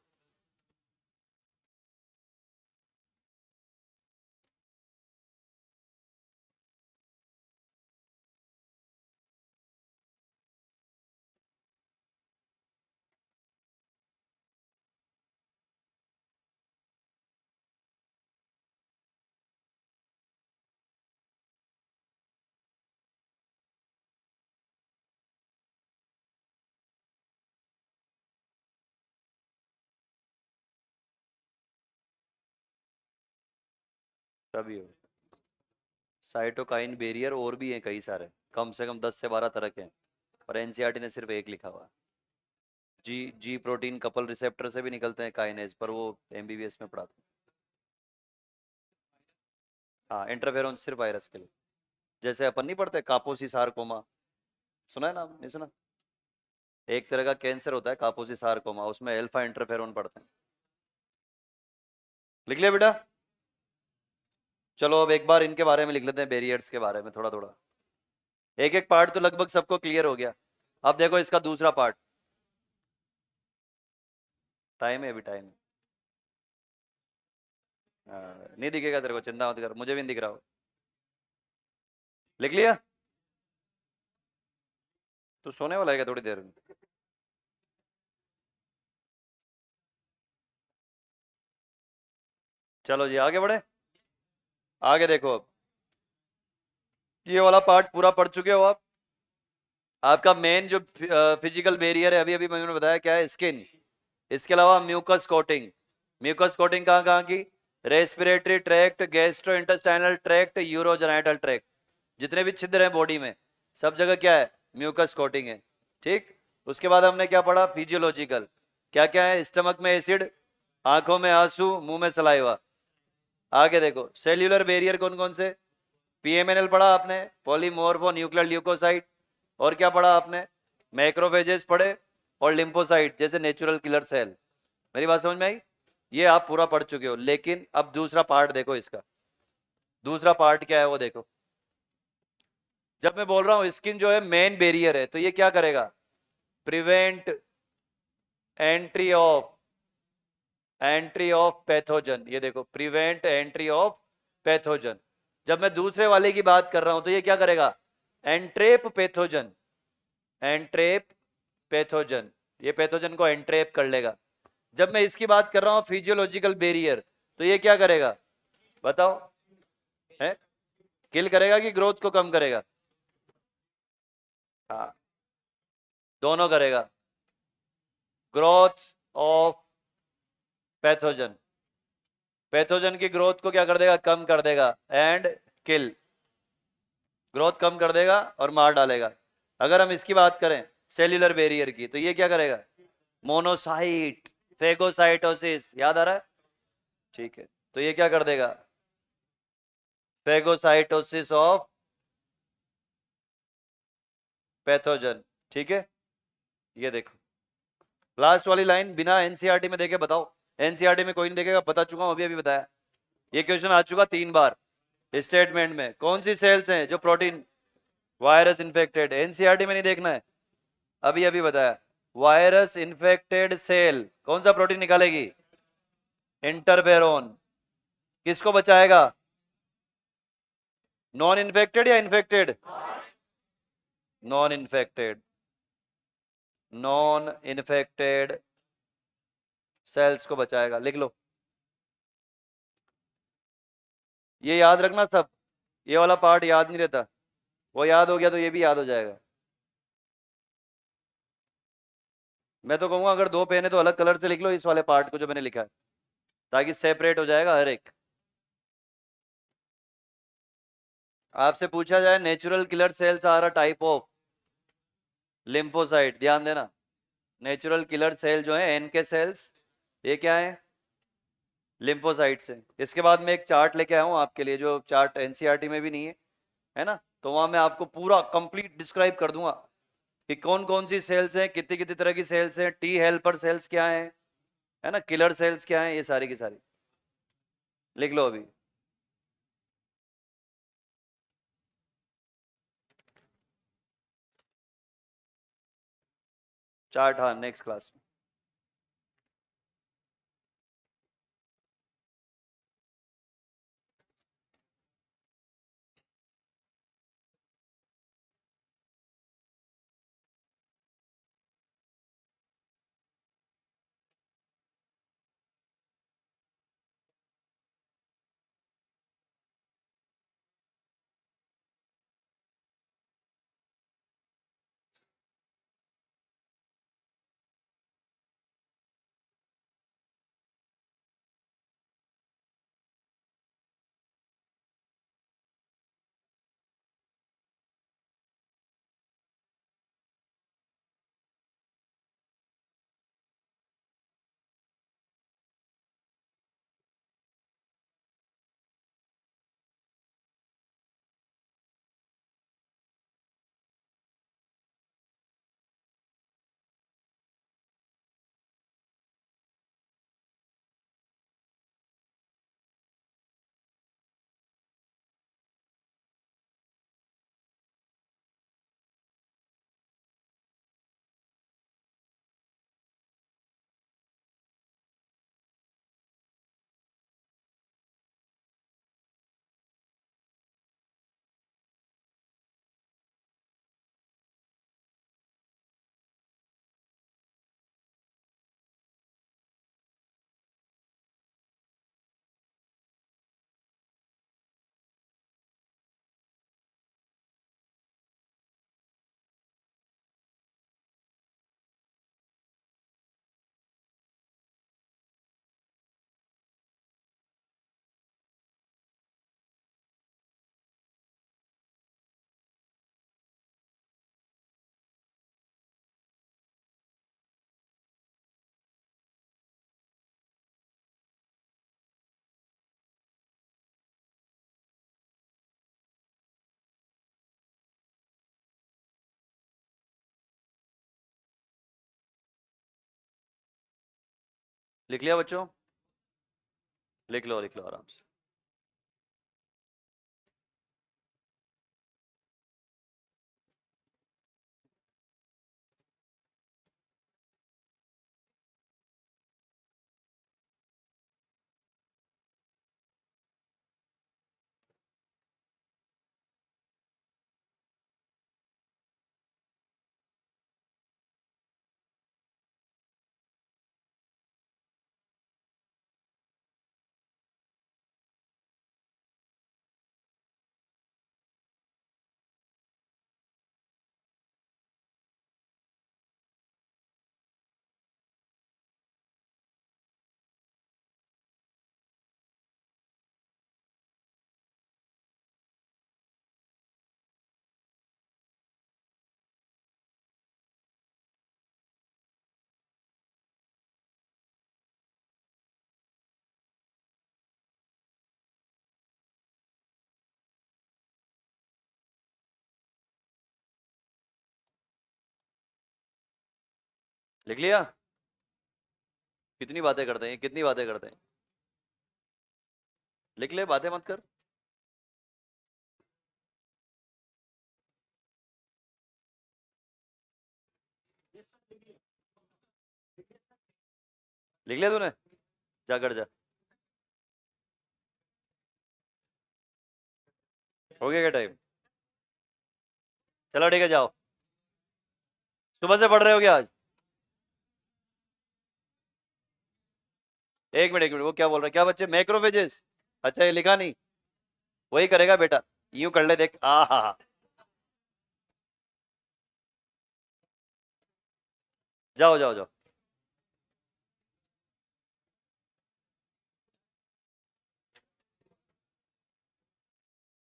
तभी हो, साइटोकाइन बैरियर और भी हैं कई सारे, कम से कम 10 से 12 तरह के हैं, और एनसीईआरटी ने सिर्फ एक लिखा हुआ है। जी जी प्रोटीन कपल रिसेप्टर से भी निकलते हैं काइनेज, पर वो एमबीबीएस में पढ़ाते हैं। हाँ, इंटरफेरॉन सिर्फ वायरस के लिए। जैसे अपन नहीं पढ़ते कापोसी सारकोमा, सुना है नाम, नहीं सुना? एक तरह का कैंसर होता है कापोसी सारकोमा, उसमें अल्फा इंटरफेरॉन पढ़ते हैं। लिख लिया बेटा? चलो अब एक बार इनके बारे में लिख लेते हैं, बैरियर्स के बारे में थोड़ा थोड़ा। एक एक पार्ट तो लगभग सबको क्लियर हो गया। अब देखो इसका दूसरा पार्ट। टाइम है, अभी टाइम है। नहीं दिखेगा तेरे को, चिंता मत कर, मुझे भी नहीं दिख रहा हो। लिख लिया? तो सोने वाला है क्या थोड़ी देर में? चलो जी आगे बढ़े। आगे देखो अब, ये वाला पार्ट पूरा पढ़ चुके हो आप। आपका मेन जो फिजिकल बैरियर है, अभी अभी मैंने बताया क्या है, स्किन। इसके अलावा म्यूकस कोटिंग। म्यूकस कोटिंग कहाँ कहाँ की? Respiratory tract, gastro intestinal tract, urogenital tract, जितने भी छिद्र हैं बॉडी में, सब जगह क्या है? म्यूकस कोटिंग है। ठीक। उसके बाद हमने क्या पढ़ा? फिजियोलॉजिकल। क्या क्या है? स्टमक में एसिड, आंखों में आंसू, मुंह में सलाइवा। आगे देखो सेल्यूलर बैरियर कौन कौन से? पीएमएनएल पढ़ा आपने, पॉलीमोर्फो न्यूक्लियर ल्यूकोसाइट। और क्या पढ़ा आपने? मैक्रोफेजेस पढ़े, और लिम्फोसाइट जैसे नेचुरल किलर सेल। मेरी बात समझ में आई? ये आप पूरा पढ़ चुके हो, लेकिन अब दूसरा पार्ट देखो इसका। दूसरा पार्ट क्या है वो देखो। जब मैं बोल रहा हूं स्किन जो है मेन बैरियर है, तो ये क्या करेगा? Prevent entry of pathogen. ये देखो, प्रिवेंट एंट्री ऑफ पैथोजन। जब मैं दूसरे वाले की बात कर रहा हूं तो ये क्या करेगा? एंट्रेप पैथोजन। एंट्रेप पैथोजन, ये पैथोजन को एंट्रेप कर लेगा। जब मैं इसकी बात कर रहा हूं फिजियोलॉजिकल बैरियर, तो ये क्या करेगा? बताओ। है? किल करेगा कि ग्रोथ को कम करेगा? हाँ, दोनों करेगा। ग्रोथ ऑफ पैथोजन, पैथोजन की ग्रोथ को क्या कर देगा? कम कर देगा। एंड किल, ग्रोथ कम कर देगा और मार डालेगा। अगर हम इसकी बात करें सेल्यूलर बैरियर की, तो ये क्या करेगा? मोनोसाइट, फेगोसाइटोसिस, याद आ रहा है? ठीक है, तो ये क्या कर देगा? Phagocytosis of pathogen. ठीक है, ये देखो लास्ट वाली लाइन बिना एनसीईआरटी में देखे बताओ। एनसीईआरटी में कोई नहीं देखेगा, बता चुका हूं, अभी अभी बताया। ये क्वेश्चन आ चुका 3 बार स्टेटमेंट में। कौन सी सेल्स हैं जो प्रोटीन वायरस इन्फेक्टेड? एनसीईआरटी में नहीं देखना है, अभी अभी बताया। वायरस इन्फेक्टेड सेल कौन सा प्रोटीन निकालेगी? इंटरफेरोन। किसको बचाएगा? नॉन इन्फेक्टेड या infected? Non infected, non infected cells को बचाएगा। लिख लो, ये याद रखना सब। ये वाला पार्ट याद नहीं रहता, वो याद हो गया तो ये भी याद हो जाएगा। मैं तो कहूंगा अगर 2 पेन है तो अलग कलर से लिख लो इस वाले पार्ट को जो मैंने लिखा है, ताकि सेपरेट हो जाएगा हर एक। आपसे पूछा जाए natural killer cells are a type of lymphocyte, ध्यान देना। नेचुरल किलर सेल जो है एनके सेल्स, ये क्या है? लिम्फोसाइट से। इसके बाद मैं एक चार्ट लेके आया हूँ आपके लिए, जो चार्ट एनसीईआरटी में भी नहीं है, है ना? तो वहां मैं आपको पूरा कंप्लीट डिस्क्राइब कर दूंगा कि कौन कौन सी सेल्स हैं, कितनी कितनी तरह की सेल्स हैं, टी हेल्पर सेल्स क्या है ना, किलर सेल्स क्या है, ये सारी की सारी। लिख लो अभी। चार्ट, हाँ, नेक्स्ट क्लास में। लिख लिया बच्चों? लिख लो आराम से। लिख लिया? कितनी बातें करते हैं, कितनी बातें करते हैं। लिख ले, बातें मत कर। लिख लिया तूने? जा कर जा। हो गया क्या टाइम? चलो ठीक है, जाओ। सुबह से पढ़ रहे हो क्या आज? एक मिनट, वो क्या बोल रहा है, क्या बच्चे, मैक्रोफेजेस? अच्छा, ये लिखा नहीं? वही करेगा बेटा। यूं कर ले, देख, आ हा। जाओ जाओ जाओ।